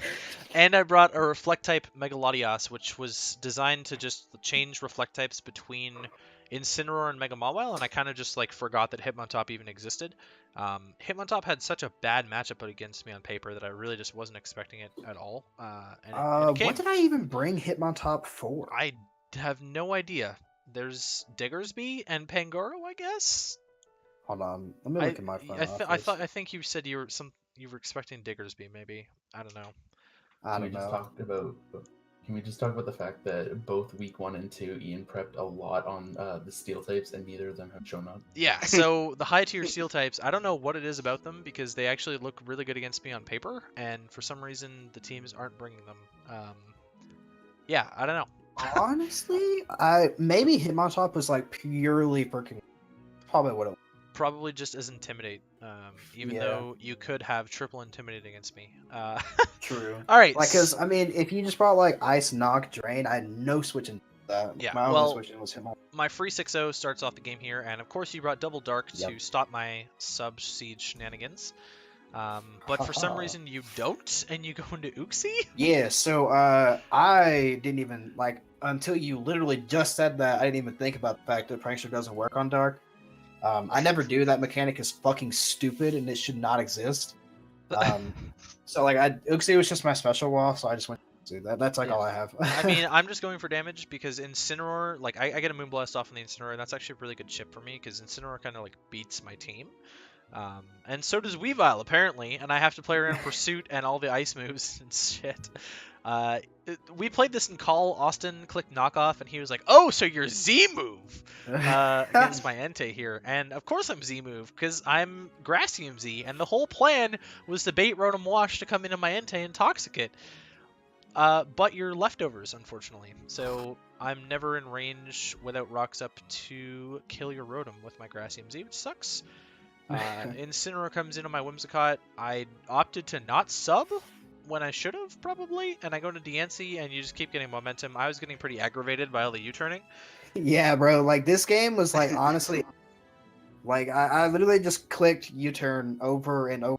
and I brought a Reflect type Megalodios, which was designed to just change Reflect types between Incineroar and Mega Mawile, and I kind of just like forgot that Hitmontop even existed. Hitmontop had such a bad matchup against me on paper that I really just wasn't expecting it at all. And it came. What did I even bring Hitmontop for? I have no idea. There's Diggersby and Pangoro, I guess. Hold on, let me look at my phone. I think you said you were expecting Diggersby, maybe. I don't know. I don't know. Can we just talk about the fact that both week 1 and 2, Ian prepped a lot on the steel types, and neither of them have shown up? Yeah, so the high tier steel types, I don't know what it is about them because they actually look really good against me on paper, and for some reason the teams aren't bringing them. Yeah, I don't know. Honestly, maybe Hitmontop was like purely freaking. Probably what it was. Probably just as intimidate, even though you could have triple intimidate against me. True. All right. Like, cause I mean, if you just brought like Ice, Knock, Drain, I had no switching. That. Yeah. My only switching was Hitmontop. My free 6-0 starts off the game here, and of course you brought Double Dark to stop my sub siege shenanigans. But for some reason you don't, and you go into Uxie? Yeah, so I didn't even like until you literally just said that. I didn't even think about the fact that Prankster doesn't work on Dark. I never do. That mechanic is fucking stupid, and it should not exist. So like, Uxie was just my special wall, so I just went to do that. That's like all I have. I mean, I'm just going for damage because Incineroar, like I get a Moonblast off on the Incineroar, and that's actually a really good chip for me because Incineroar kind of like beats my team. And so does Weavile, apparently, and I have to play around Pursuit and all the ice moves and shit. We played this in Call. Austin clicked knockoff, and he was like, "Oh, so you're Z move against my Entei here." And of course I'm Z move because I'm Grassium Z, and the whole plan was to bait Rotom Wash to come into my Entei and Toxicate. But you're leftovers, unfortunately. So I'm never in range without Rocks Up to kill your Rotom with my Grassium Z, which sucks. Incineroar comes into my Whimsicott. I opted to not sub when I should have, probably, and I go into Diancie, and you just keep getting momentum. I was getting pretty aggravated by all the U-turning. Yeah, bro, like, this game was, like, honestly, like, I literally just clicked U-turn over and over,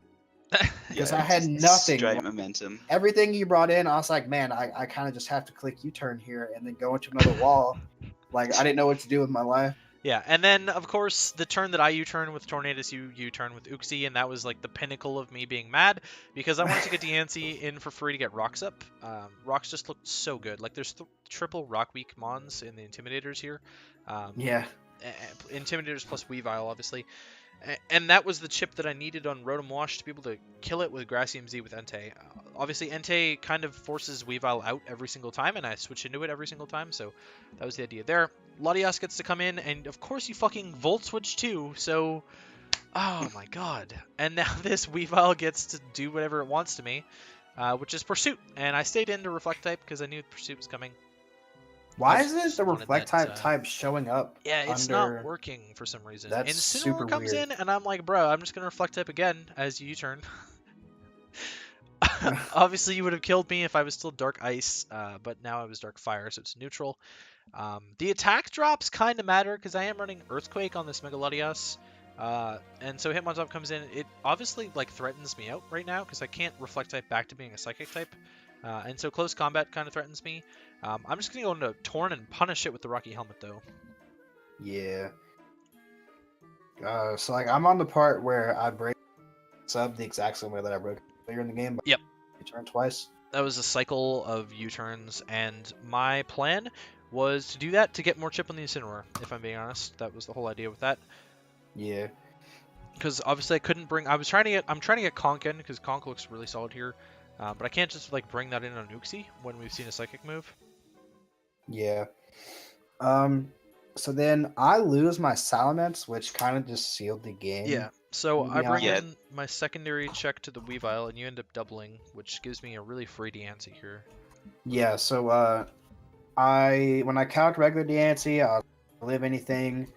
because I had nothing. Straight momentum. Everything you brought in, I was like, man, I kind of just have to click U-turn here, and then go into another wall. Like, I didn't know what to do with my life. Yeah, and then, of course, the turn that I U-turn with Tornadus, you U-turn with Uxie, and that was, like, the pinnacle of me being mad, because I wanted to get Diancie in for free to get Rocks Up. Rocks just looked so good. Like, there's triple Rock Weak Mons in the Intimidators here. Yeah. Intimidators plus Weavile, obviously. And that was the chip that I needed on Rotom Wash to be able to kill it with Grassium Z with Entei. Obviously, Entei kind of forces Weavile out every single time, and I switch into it every single time, so that was the idea there. Latias gets to come in, and of course you fucking Volt Switch too, so... Oh my god. And now this Weavile gets to do whatever it wants to me, which is Pursuit. And I stayed in to Reflect type because I knew Pursuit was coming. Why isn't the Reflect type showing up? Yeah, it's not working for some reason. That's super Incineroar comes weird. in, and I'm like, bro, I'm just going to Reflect type again as you U-turn. Obviously, you would have killed me if I was still Dark Ice, but now I was Dark Fire, so it's neutral. The attack drops kind of matter because I am running Earthquake on this Megalodios. And so Hitmontop comes in. It obviously like threatens me out right now because I can't Reflect type back to being a Psychic type. And so close combat kind of threatens me. I'm just going to go into Torn and punish it with the Rocky Helmet though. Yeah. So like I'm on the part where I break sub the exact same way that I broke earlier in the game. But yep. You turn twice. That was a cycle of U-turns, and my plan was to do that to get more chip on the Incineroar, if I'm being honest. That was the whole idea with that. Yeah. Because obviously I couldn't bring... I'm trying to get Conk in, because Conk looks really solid here. But I can't just like bring that in on Uxie when we've seen a Psychic move. Yeah. So then I lose my Salamence, which kind of just sealed the game. Yeah. So I bring in my secondary check to the Weavile, and you end up doubling, which gives me a really free Diancie here. Yeah, so when I count regular Diancie, I'll live anything.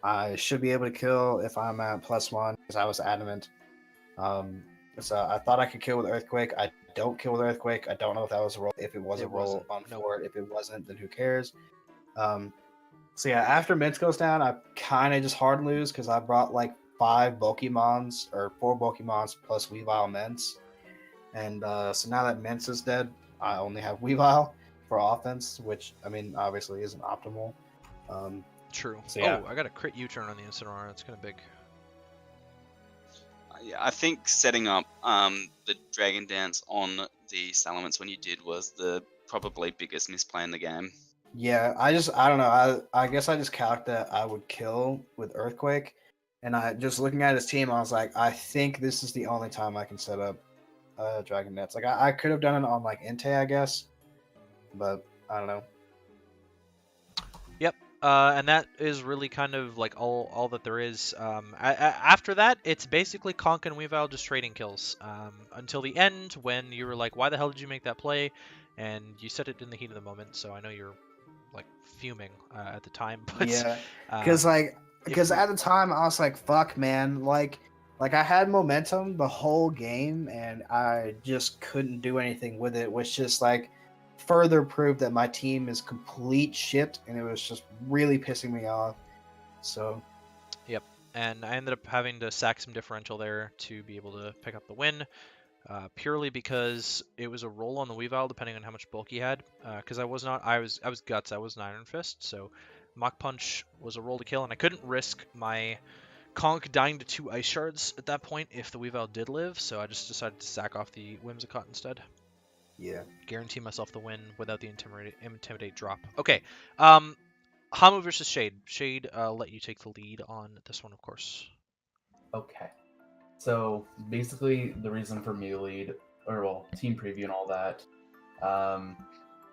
I should be able to kill if I'm at +1, because I was adamant. So I thought I could kill with Earthquake. I don't kill with Earthquake. I don't know if that was a roll. If it was a roll on Fort. If it wasn't, then who cares? So yeah, after Mints goes down, I kind of just hard lose because I brought like 5 Pokemons or 4 Pokemons plus Weavile Mence. And so now that Mence is dead, I only have Weavile for offense, which I mean obviously isn't optimal. True. So, yeah. Oh, I got a crit U-turn on the Incineroar. That's kind of big. Yeah, I think setting up the Dragon Dance on the Salamence when you did was the probably biggest misplay in the game. Yeah, I don't know. I guess I just calced that I would kill with Earthquake, and I just looking at his team, I was like, I think this is the only time I can set up Dragon Nets. Like I could have done it on like Entei, I guess, but I don't know. Yep. And that is really kind of like all that there is. After that, it's basically Conk and Weavile just trading kills until the end when you were like, why the hell did you make that play? And you said it in the heat of the moment, so I know you're like fuming at the time. But Yeah, because at the time I was like, fuck, man, like I had momentum the whole game and I just couldn't do anything with it, which just like further proved that my team is complete shit, and it was just really pissing me off. So and I ended up having to sack some differential there to be able to pick up the win. Purely because it was a roll on the Weavile depending on how much bulk he had. Because I was guts, I wasn't Iron Fist, so Mach Punch was a roll to kill, and I couldn't risk my Conk dying to 2 Ice Shards at that point if the Weavile did live, so I just decided to sack off the Whimsicott instead. yeah, Guarantee myself the win without the Intimidate drop. Okay, Hamu versus Shade. Shade, let you take the lead on this one, of course. Okay. So basically, the reason for me lead, or well, team preview and all that.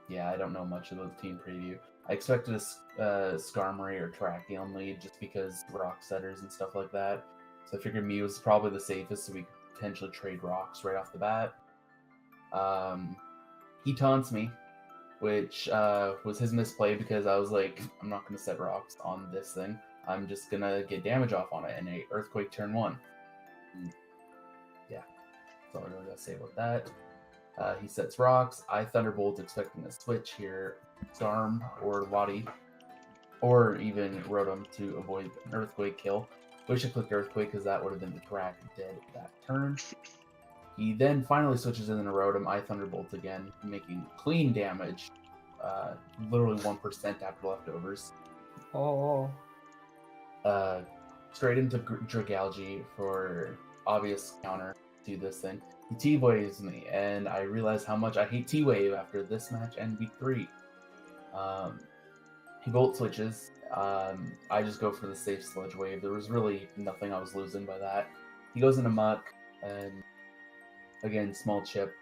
Yeah, I don't know much of the team preview. I expected a Skarmory or Terrakion lead just because rock setters and stuff like that. So I figured Mew was probably the safest, so we could potentially trade rocks right off the bat. He taunts me, which was his misplay because I was like, I'm not going to set rocks on this thing. I'm just going to get damage off on it in a Earthquake turn 1. Yeah, that's all I really got to say about that. He sets rocks. I Thunderbolt expecting a switch here. Storm or Lottie, or even Rotom to avoid an Earthquake kill. Wish I clicked Earthquake because that would have been the crack dead that turn. He then finally switches in a Rotom. I Thunderbolt again, making clean damage. Literally 1% after leftovers. oh, Straight into Dragalge for obvious counter to this thing. He T-Waves me, and I realize how much I hate T-Wave after this match and week 3. He Volt switches. I just go for the safe Sludge Wave. There was really nothing I was losing by that. He goes into Muck, and again, small chip.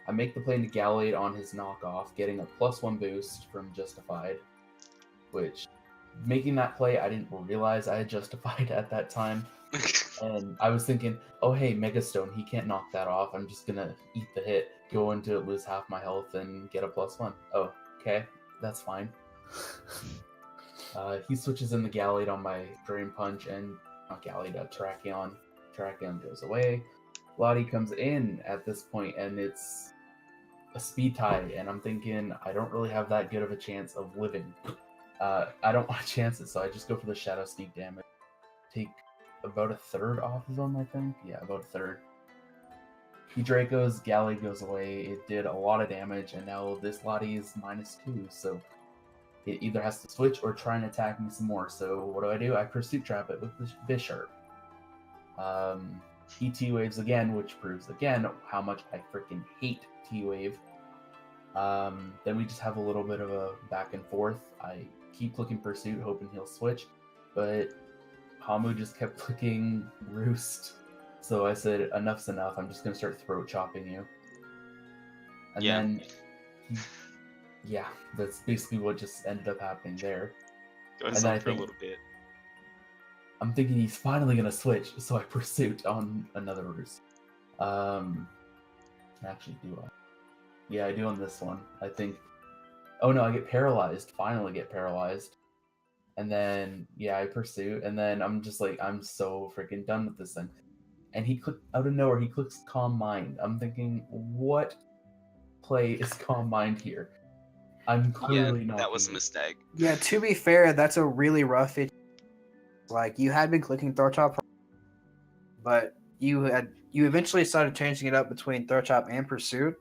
I make the play into Gallade on his knockoff, getting a +1 boost from Justified, which, making that play, I didn't realize I had Justified at that time. And I was thinking, oh hey, Megastone, he can't knock that off. I'm just gonna eat the hit, go into it, lose half my health, and get a +1. Oh, okay, that's fine. He switches in the Gallade on my Drain Punch, and not Gallade, Terrakion. Terrakion goes away. Lottie comes in at this point, and it's a speed tie, and I'm thinking, I don't really have that good of a chance of living. I don't want to chance it, so I just go for the Shadow Sneak damage. Take about a third off of him, I think. Yeah, about a third. He Dracos, Gallade goes away. It did a lot of damage, and now this Lottie is -2, so it either has to switch or try and attack me some more. So what do? I Pursuit Trap it with the Bisharp. He T-Waves again, which proves again how much I freaking hate T-Wave. Then we just have a little bit of a back and forth. I keep clicking Pursuit, hoping he'll switch, but Hamu just kept clicking Roost. So I said, enough's enough, I'm just going to start throat chopping you. And then, yeah, that's basically what just ended up happening there. Goes on for a little bit. I'm thinking he's finally going to switch, so I Pursuit on another Roost. Actually, do I? Yeah, I do on this one. I think... Oh no, I get paralyzed. Finally get paralyzed. And then, yeah, I Pursuit. And then I'm just like, I'm so freaking done with this thing. And he clicked, out of nowhere, he clicks Calm Mind. I'm thinking, what play is Calm Mind here? I'm clearly not... that was a mistake. Yeah, to be fair, that's a really rough... Like, you had been clicking Throat Chop but you eventually started changing it up between throat chop and pursuit.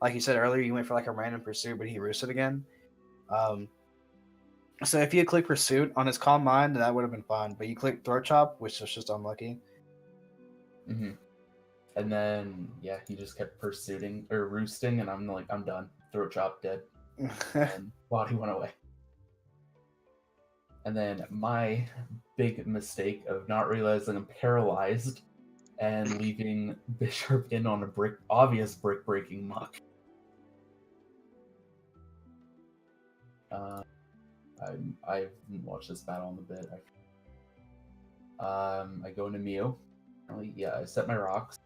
Like you said earlier, you went for like a random pursuit, but he roosted again. So if you had clicked pursuit on his calm mind, that would have been fine. But you clicked throat chop, which was just unlucky. Mm-hmm. And then yeah, he just kept pursuing or roosting, and I'm like, I'm done. Throat chop, dead. And body went away. And then my big mistake of not realizing I'm paralyzed and leaving Bishop in on a obvious brick breaking muck. I've watched this battle in a bit. I go into Mew. Yeah, I set my rocks,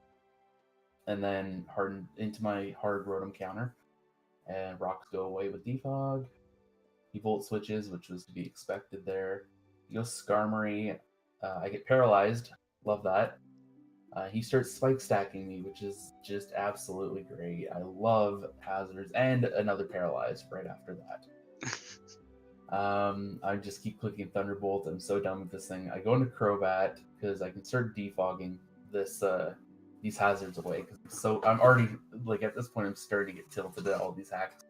and then harden into my hard Rotom counter, and rocks go away with defog. He volt switches, which was to be expected there. He goes Skarmory. I get paralyzed. Love that. He starts spike stacking me, which is just absolutely great. I love hazards and another paralyzed right after that. I just keep clicking Thunderbolt. I'm so done with this thing. I go into Crobat because I can start defogging these hazards away. So I'm already like at this point I'm starting to get tilted at all these hacks.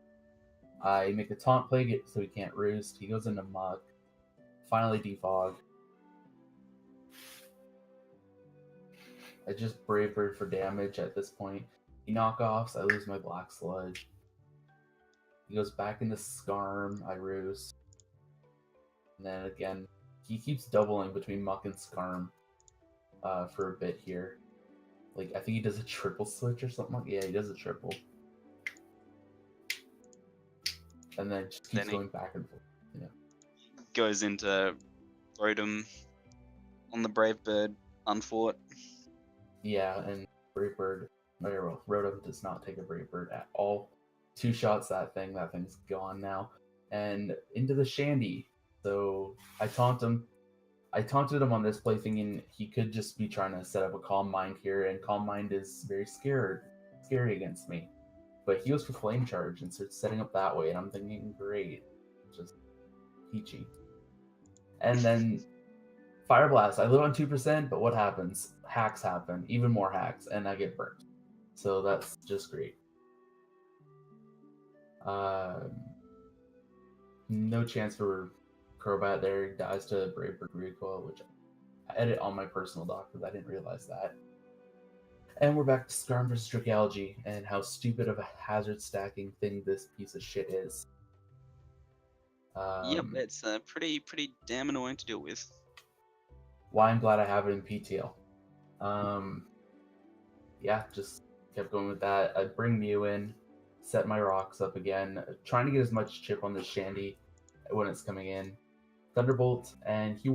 I make a taunt play so he can't roost. He goes into Muck. Finally defog. I just Brave Bird for damage at this point. He knockoffs. I lose my Black Sludge. He goes back into Skarm. I roost. And then again, he keeps doubling between Muck and Skarm for a bit here. Like, I think he does a triple switch or something. Yeah, he does a triple. And then just keeps going back and forth. Yeah. Goes into Rotom on the Brave Bird, unfought. Yeah, and Brave Bird, well, Rotom does not take a Brave Bird at all. 2 shots that thing's gone now. And into the Shandy. So I taunted him on this play thinking he could just be trying to set up a Calm Mind here, and Calm Mind is very scary against me. But he goes for Flame Charge and starts setting up that way, and I'm thinking, great, just peachy. And then Fire Blast. I live on 2%, but what happens? Hacks happen, even more hacks, and I get burnt. So that's just great. No chance for Crobat there. He dies to Brave Bird Recoil, which I edit on my personal doc because I didn't realize that. And we're back to Skarm vs. Dragalge and how stupid of a hazard stacking thing this piece of shit is. Yep, it's pretty damn annoying to deal with. Why I'm glad I have it in PTL. Yeah, just kept going with that. I bring Mew in, set my rocks up again, trying to get as much chip on the Shandy when it's coming in. Thunderbolt, and he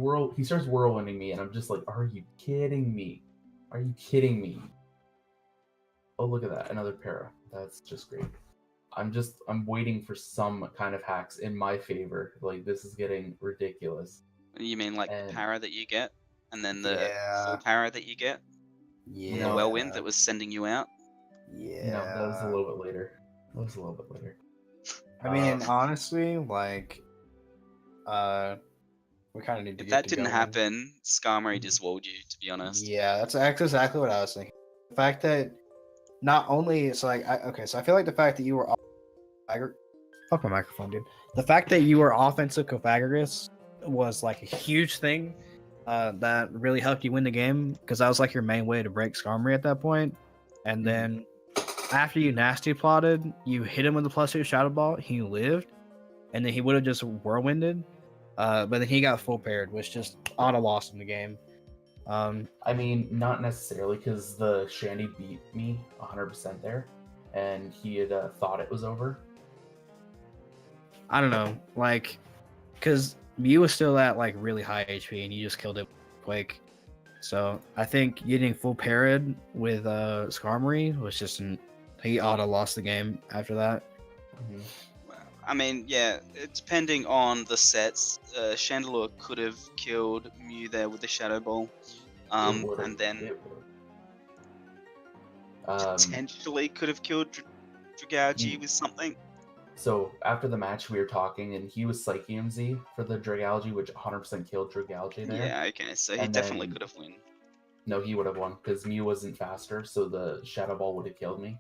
starts whirlwinding me, and I'm just like, are you kidding me? Are you kidding me? Oh, look at that, another para. That's just great. I'm waiting for some kind of hacks in my favor. Like, this is getting ridiculous. You mean like the para that you get, and then the full Yeah. para that you get? Yeah. The Whirlwind that was sending you out? Yeah. No, that was a little bit later. I mean, honestly, like, we kind of need to If get that didn't happen, Skarmory just walled you, to be honest. Yeah, that's exactly what I was thinking. The fact that not only it's like, so I feel like the fact that you were fuck my microphone, dude. The fact that you were offensive Cofagrigus was like a huge thing that really helped you win the game, because that was like your main way to break Skarmory at that point. And then after you nasty plotted, you hit him with the +2 Shadow Ball, he lived, and then he would have just whirlwinded. But then he got full paired, which just auto lost him the game. I mean, not necessarily, because the Shandy beat me 100% there, and he had thought it was over. I don't know, like, because Mew was still at like really high HP, and you just killed it quick. So I think getting full paired with Skarmory was just he auto lost the game after that. Mm-hmm. I mean, yeah, depending on the sets, Chandelure could have killed Mew there with the Shadow Ball. And then potentially could have killed Dragalge with something. So after the match, we were talking, and he was Psyche MZ for the Dragalge, which 100% killed Dragalge there. Yeah, okay, so he definitely could have won. No, he would have won because Mew wasn't faster, so the Shadow Ball would have killed me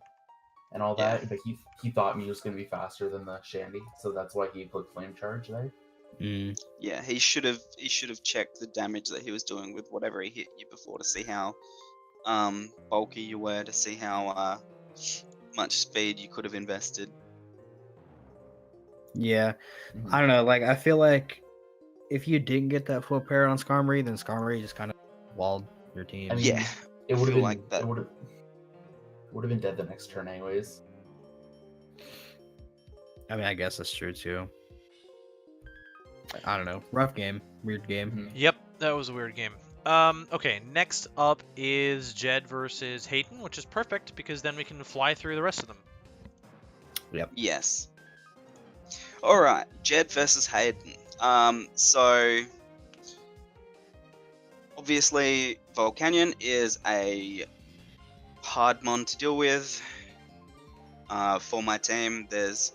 and all Yeah. that. But he thought Mew was going to be faster than the Shandy, so that's why he put Flame Charge there. Mm. Yeah, he should have checked the damage that he was doing with whatever he hit you before to see how bulky you were, to see how much speed you could have invested. Yeah, Mhm. I don't know. Like, I feel like if you didn't get that full pair on Skarmory, then Skarmory just kind of walled your team. I mean, Yeah, it I would have feel been like that. it would have been dead the next turn anyways. I mean, I guess that's true too. I don't know. Rough game. Weird game. Mhm. Yep, that was a weird game. Okay, next up is Jed versus Hayden, which is perfect because then we can fly through the rest of them. Yes. All right, Jed versus Hayden. So obviously, Volcanyon is a hard mon to deal with. For my team, there's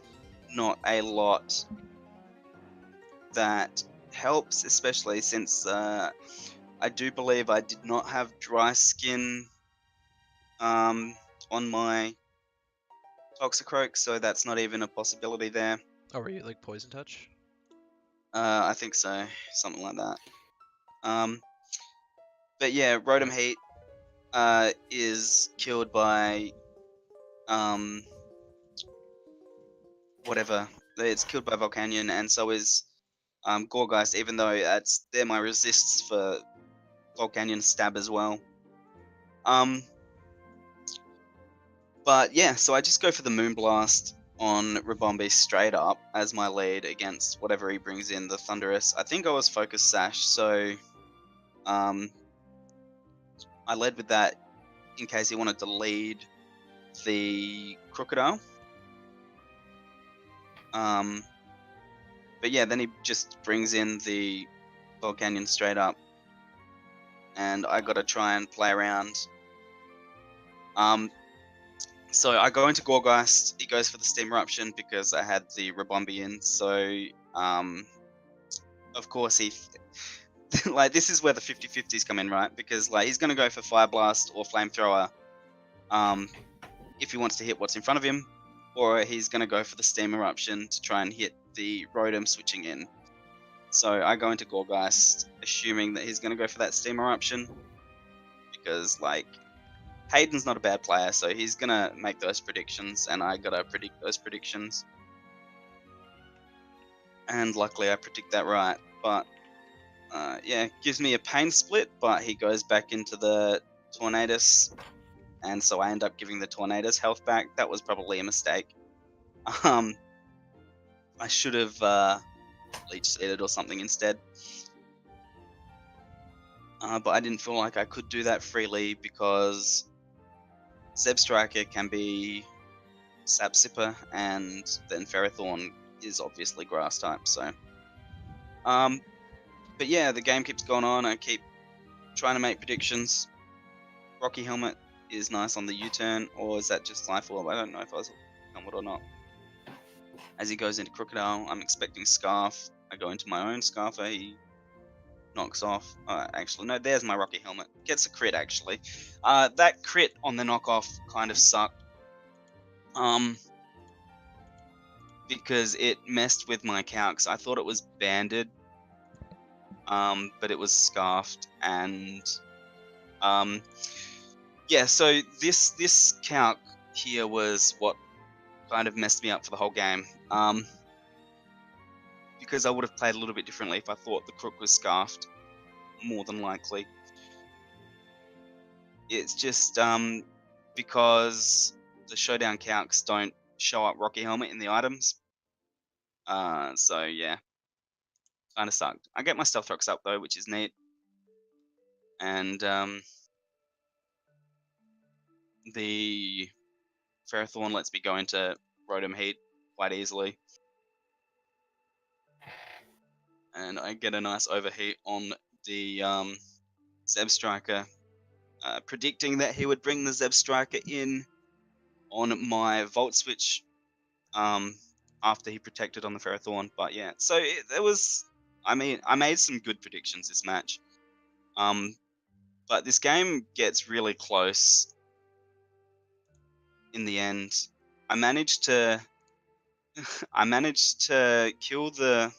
not a lot that helps, especially since I do believe I did not have dry skin on my Toxicroak, so that's not even a possibility there. Oh, were you like Poison Touch? I think so, something like that. But yeah, Rotom Heat is killed by whatever. It's killed by Volcanyon, and so is Gorgeist, even though they're my resists for Volcanyon stab as well. But yeah, so I just go for the Moonblast on Rabombi straight up as my lead against whatever he brings in, the Thunderous. I think I was Focus Sash, so I led with that in case he wanted to lead the Crocodile. But yeah, then he just brings in the Volcanyon straight up, and I gotta try and play around. So I go into Gorgeist, he goes for the Steam Eruption because I had the Rabombi in, so of course he like this is where the 50-50s come in, right? Because like he's gonna go for Fire Blast or Flamethrower if he wants to hit what's in front of him, or he's gonna go for the Steam Eruption to try and hit the Rotom switching in. So I go into Gorgeist assuming that he's gonna go for that Steam Eruption because like Hayden's not a bad player, so he's gonna make those predictions, and I gotta predict those predictions. And luckily I predict that right. But yeah, gives me a pain split, but he goes back into the Tornadus, and so I end up giving the Tornadus health back. That was probably a mistake. I should have Leech Seeded or something instead. But I didn't feel like I could do that freely because Zebstrika can be Sap Sipper, and then Ferrothorn is obviously Grass type. So, but yeah, the game keeps going on. I keep trying to make predictions. Rocky Helmet is nice on the U-turn, or is that just Life Orb? I don't know if I was Helmet or not. As he goes into Crocodile, I'm expecting Scarf. I go into my own Scarfer. He knocks off. Actually, no, there's my Rocky Helmet. Gets a crit, actually. That crit on the knockoff kind of sucked. Because it messed with my calcs. I thought it was banded, but it was scarfed, and yeah. So this calc here was what kind of messed me up for the whole game. Because I would have played a little bit differently if I thought the Crook was scarfed, more than likely. It's just because the showdown calcs don't show up Rocky Helmet in the items. So yeah, kind of sucked. I get my Stealth Rocks up though, which is neat. And the Ferrothorn lets me go into Rotom Heat quite easily. And I get a nice Overheat on the Zebstrika, predicting that he would bring the Zebstrika in on my Volt Switch after he protected on the Ferrothorn. But yeah, so there was, I mean, I made some good predictions this match. But this game gets really close. In the end, I managed to kill the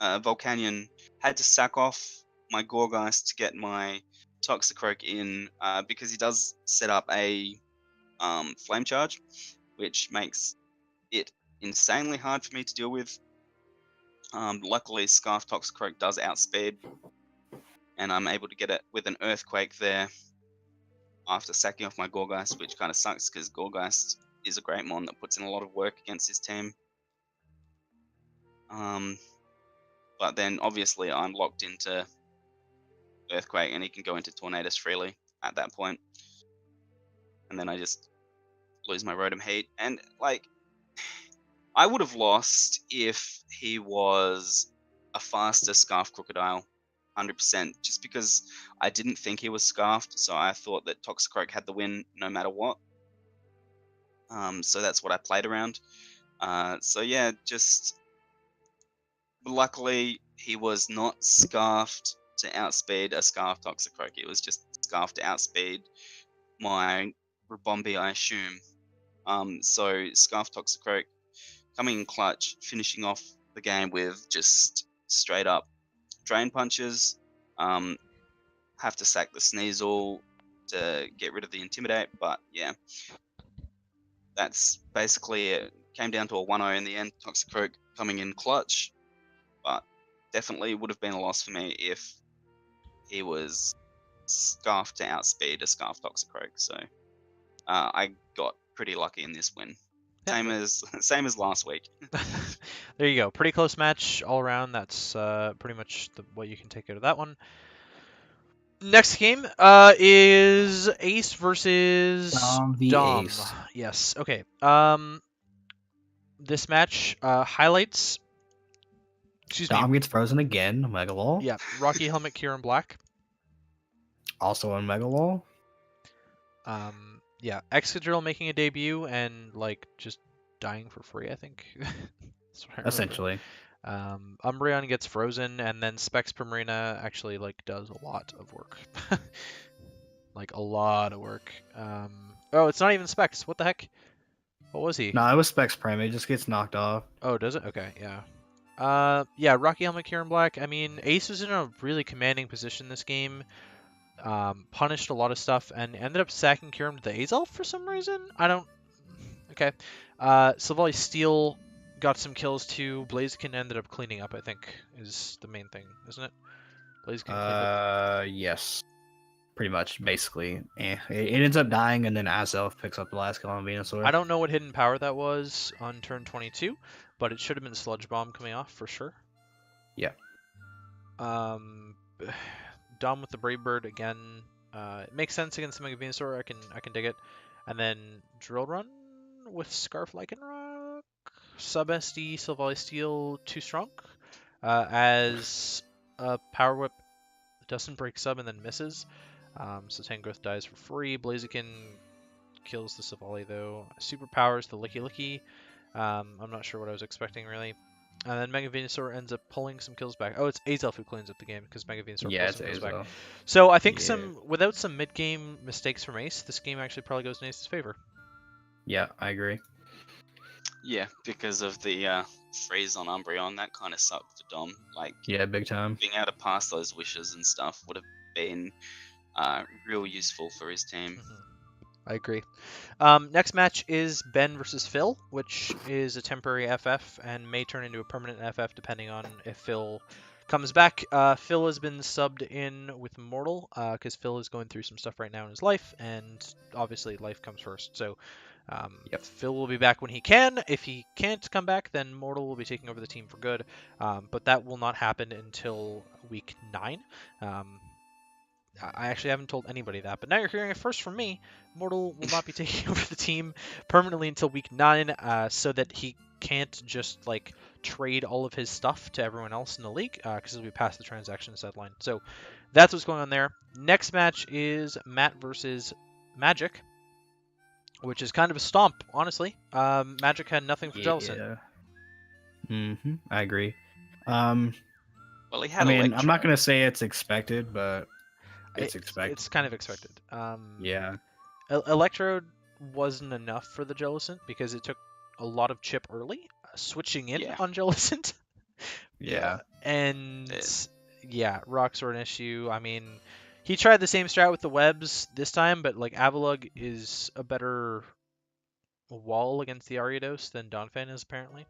Volcanion. Had to sack off my Gorgeist to get my Toxicroak in because he does set up a Flame Charge, which makes it insanely hard for me to deal with. Luckily, Scarf Toxicroak does outspeed, and I'm able to get it with an Earthquake there after sacking off my Gorgeist, which kind of sucks because Gorgeist is a great mon that puts in a lot of work against his team. But then obviously I'm locked into Earthquake and he can go into Tornadus freely at that point. And then I just lose my Rotom Heat. And like, I would have lost if he was a faster Scarf Crocodile, 100%, just because I didn't think he was Scarfed, so I thought that Toxicroak had the win no matter what. So that's what I played around. So yeah, just luckily he was not Scarfed to outspeed a Scarf Toxicroak. It was just Scarfed to outspeed my Rabombi, I assume. So Scarf Toxicroak coming in clutch, finishing off the game with just straight up Drain Punches. Have to sack the Sneasel to get rid of the Intimidate, but yeah, that's basically it. Came down to a 1-0 in the end. Toxicroak coming in clutch, but definitely would have been a loss for me if he was Scarf to outspeed a Scarf Toxicroak. So I got pretty lucky in this win. Yeah. Same as last week. There you go. Pretty close match all around. That's pretty much what you can take out of that one. Next game is Ace versus Dom v Dom. Ace. Yes. Okay. This match highlights. Excuse me. Dom gets frozen again. Mega Lol. Yeah. Rocky Helmet, Kieran Black. Also on Mega Lol. Yeah. Excadrill making a debut and like just dying for free. I think. That's what I remember. Essentially. Umbreon gets frozen, and then Specs Primarina actually like does a lot of work. Like a lot of work. Oh, it's not even Specs. What the heck? What was he? No, it was Specs Prime. It just gets knocked off. Oh, does it? Okay, yeah. Yeah, Rocky Helmet, Kieran Black. I mean, Ace was in a really commanding position this game. Punished a lot of stuff and ended up sacking Kieran to the Azelf for some reason. I don't. Okay. Silvally Steel got some kills too. Blaziken ended up cleaning up, I think, is the main thing, isn't it? Blaziken cleaned up. Yes. Pretty much, basically. It ends up dying, and then Azelf picks up the last kill on Venusaur. I don't know what hidden power that was on turn 22, but it should have been Sludge Bomb coming off for sure. Yeah. Dom with the Brave Bird again. It makes sense against the Mega Venusaur. I can dig it. And then Drill Run with Scarf Lycanroc. Sub SD Silvally Steel too strong. As a Power Whip doesn't break sub and then misses. So Tangrowth dies for free. Blaziken kills the Silvally though. Superpowers the Licky Licky. I'm not sure what I was expecting really. And then Mega Venusaur ends up pulling some kills back. Oh, it's Azelf who cleans up the game because Mega Venusaur pulls some kills back. So I think without some mid-game mistakes from Ace, this game actually probably goes in Ace's favor. Yeah, I agree. Yeah, because of the freeze on Umbreon, that kind of sucked for Dom. Like, yeah, big time. Being able to pass those wishes and stuff would have been real useful for his team. I agree. Next match is Ben versus Phil, which is a temporary FF and may turn into a permanent FF depending on if Phil comes back. Phil has been subbed in with Mortal because Phil is going through some stuff right now in his life, and obviously life comes first. So Phil will be back when he can. If he can't come back, then Mortal will be taking over the team for good. But that will not happen until week 9. I actually haven't told anybody that, but now you're hearing it first from me. Mortal will not be taking over the team permanently until week 9, so that he can't just like trade all of his stuff to everyone else in the league, because it'll be past the transaction deadline. So that's what's going on there. Next match is Matt versus Magic, which is kind of a stomp, honestly. Magic had nothing for Jellicent. I agree. Well, he I had mean, Electro. I'm not gonna say it's expected, but it's expected. It's kind of expected. Yeah. Electrode wasn't enough for the Jellicent because it took a lot of chip early, switching in Yeah. on Jellicent. Yeah. And It- yeah, rocks were an issue. I mean, he tried the same strat with the webs this time, but like Avalugg is a better wall against the Ariados than Donphan is apparently.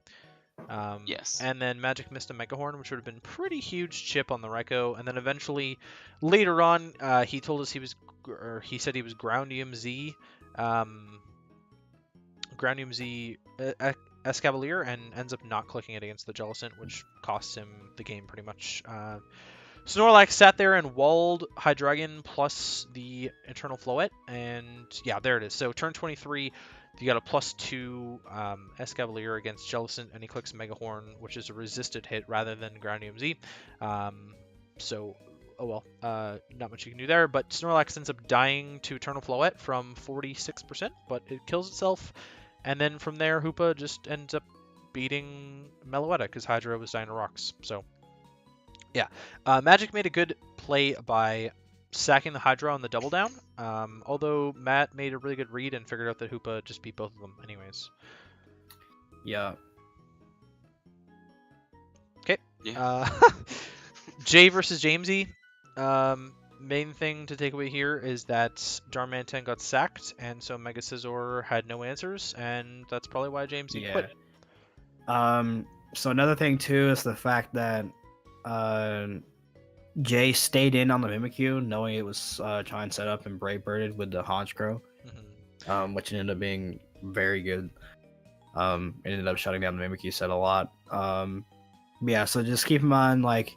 Yes. And then Magic missed a Megahorn, which would have been pretty huge chip on the Raikou. And then eventually, later on, he told us he said he was Groundium Z, Escavalier, and ends up not clicking it against the Jellicent, which costs him the game pretty much. Snorlax sat there and walled Hydreigon plus the Eternal Floette, and yeah, there it is. So turn 23, you got a +2 Escavalier against Jellicent, and he clicks Megahorn, which is a resisted hit rather than Groundium Z. So, oh well, not much you can do there, but Snorlax ends up dying to Eternal Floette from 46%, but it kills itself, and then from there, Hoopa just ends up beating Meloetta because Hydra was dying to rocks, so... Yeah, Magic made a good play by sacking the Hydra on the double down, although Matt made a really good read and figured out that Hoopa just beat both of them anyways. Yeah. Okay. Yeah. Jay versus Jamesy. Main thing to take away here is that Darmanitan got sacked, and so Mega Scizor had no answers, and that's probably why Jamesy quit. So another thing too is the fact that Jay stayed in on the Mimikyu, knowing it was trying to set up and Brave Birded with the Honchkrow, which ended up being very good. It ended up shutting down the Mimikyu set a lot. Yeah, so just keep in mind, like,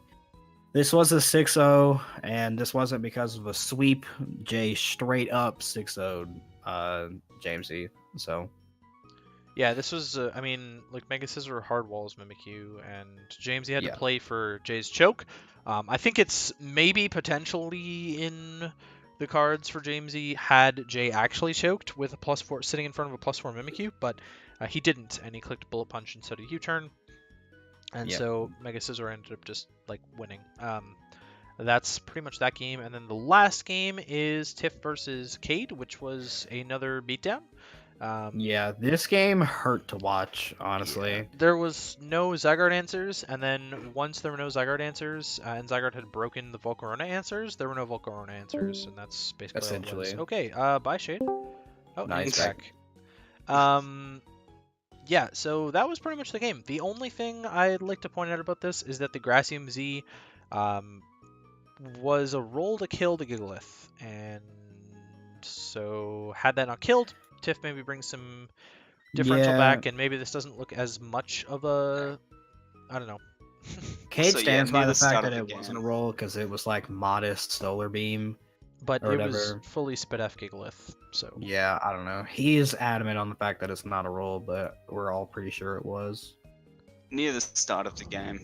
this was a 6-0, and this wasn't because of a sweep. Jay straight up 6-0'd Jamesy, so... Yeah, this was, I mean, like, Mega Scizor hard walls Mimikyu, and Jamesy had to play for Jay's choke. I think it's maybe potentially in the cards for Jamesy had Jay actually choked with a +4 sitting in front of a +4 Mimikyu, but he didn't, and he clicked Bullet Punch instead of U-turn, and so Mega Scizor ended up just, like, winning. That's pretty much that game, and then the last game is Tiff versus Cade, which was another beatdown. Yeah, this game hurt to watch, honestly. Yeah. There was no Zygarde answers, and then once there were no Zygarde answers, and Zygarde had broken the Volcarona answers, there were no Volcarona answers, and that's basically essentially. all it was. Okay, bye, Shade. Oh, nice. He's back. Yeah, so that was pretty much the game. The only thing I'd like to point out about this is that the Gracium Z was a roll to kill the Gigalith, and so had that not killed, Tiff maybe brings some differential back, and maybe this doesn't look as much of a... I don't know. Cade So, stands near by the the fact start that of it the wasn't a game. roll because it was like modest Solar Beam. But or it was whatever. fully spit F Gigalith, so... Yeah, I don't know. He is adamant on the fact that it's not a roll, but we're all pretty sure it was. Near the start of the game,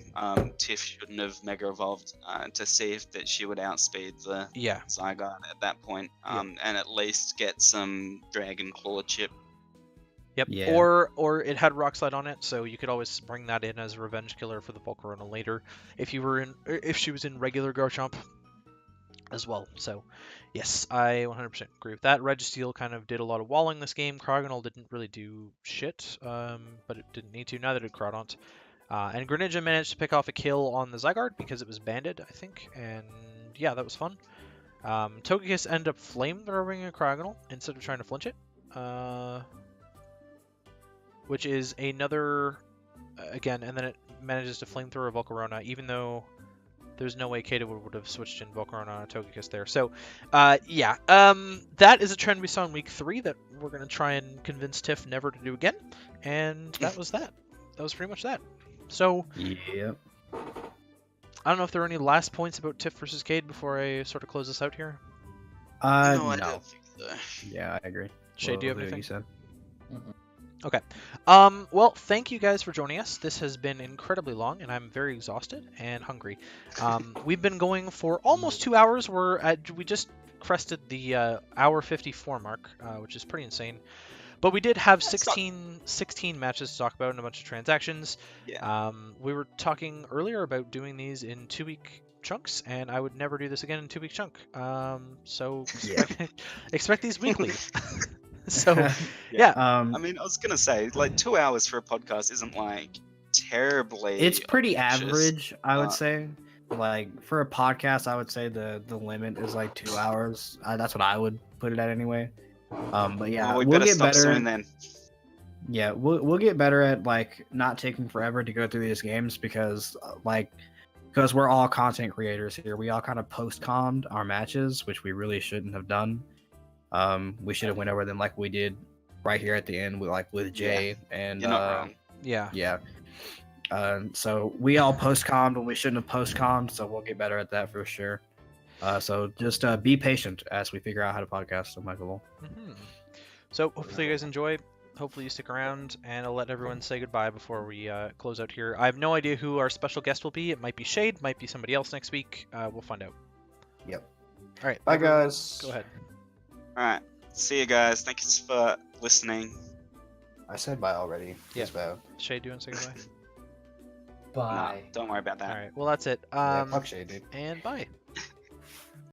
Tiff shouldn't have Mega Evolved to see if that she would outspeed the Yeah. Zygarde at that point, and at least get some Dragon Claw chip. Yep. Yeah. Or it had Rock Slide on it, so you could always bring that in as a revenge killer for the Volcarona later if she was in regular Garchomp as well. So yes, I 100% agree with that. Registeel kind of did a lot of walling this game. Cryogonal didn't really do shit, but it didn't need to. Neither did Crawdont. And Greninja managed to pick off a kill on the Zygarde because it was banded, I think. And yeah, that was fun. Togekiss ended up flame throwing a Cryogonal instead of trying to flinch it. Which is another, again, and then it manages to flamethrower a Volcarona, even though there's no way Kata would have switched in Volcarona Togekiss there. So, yeah, that is a trend we saw in Week 3 that we're going to try and convince Tiff never to do again, and that was that. That was pretty much that. So, Yep. I don't know if there are any last points about Tiff versus Cade before I sort of close this out here. No, I No. don't think so. Yeah, I agree. Shay, do you have What anything? you said? Okay. Well, thank you guys for joining us. This has been incredibly long, and I'm very exhausted and hungry. We've been going for almost 2 hours. We just crested the hour 54 mark, which is pretty insane. But we did have That's not- 16 matches to talk about and a bunch of transactions. Yeah. We were talking earlier about doing these in 2-week chunks, and I would never do this again in 2-week chunk. So expect these weekly. So yeah. I mean, I was gonna say, like, 2 hours for a podcast isn't like terribly. It's pretty obnoxious, average, I would but- say. Like for a podcast, I would say the limit is like 2 hours. That's what I would put it at anyway. But yeah, Well, we we'll better get stop better. soon then. Yeah, we'll get better at like not taking forever to go through these games because because we're all content creators here. We all kind of post-conned our matches, which we really shouldn't have done. We should have went over them like we did right here at the end with Jay and You're not wrong. Yeah. yeah. So we all post-conned when we shouldn't have post-conned, so we'll get better at that for sure. So just be patient as we figure out how to podcast on Michael. Hmm. So hopefully you guys enjoy. Hopefully you stick around, and I'll let everyone say goodbye before we close out here. I have no idea who our special guest will be. It might be Shade, might be somebody else next week. We'll find out. Yep. All right. Bye, everyone, guys. Go ahead. All right. See you guys. Thank you for listening. I said bye already. Yeah. It's bad. Shade, do you want to say goodbye? Bye. Nah, don't worry about that. All right. Well, that's it. Yeah, fuck Shade, dude. And bye.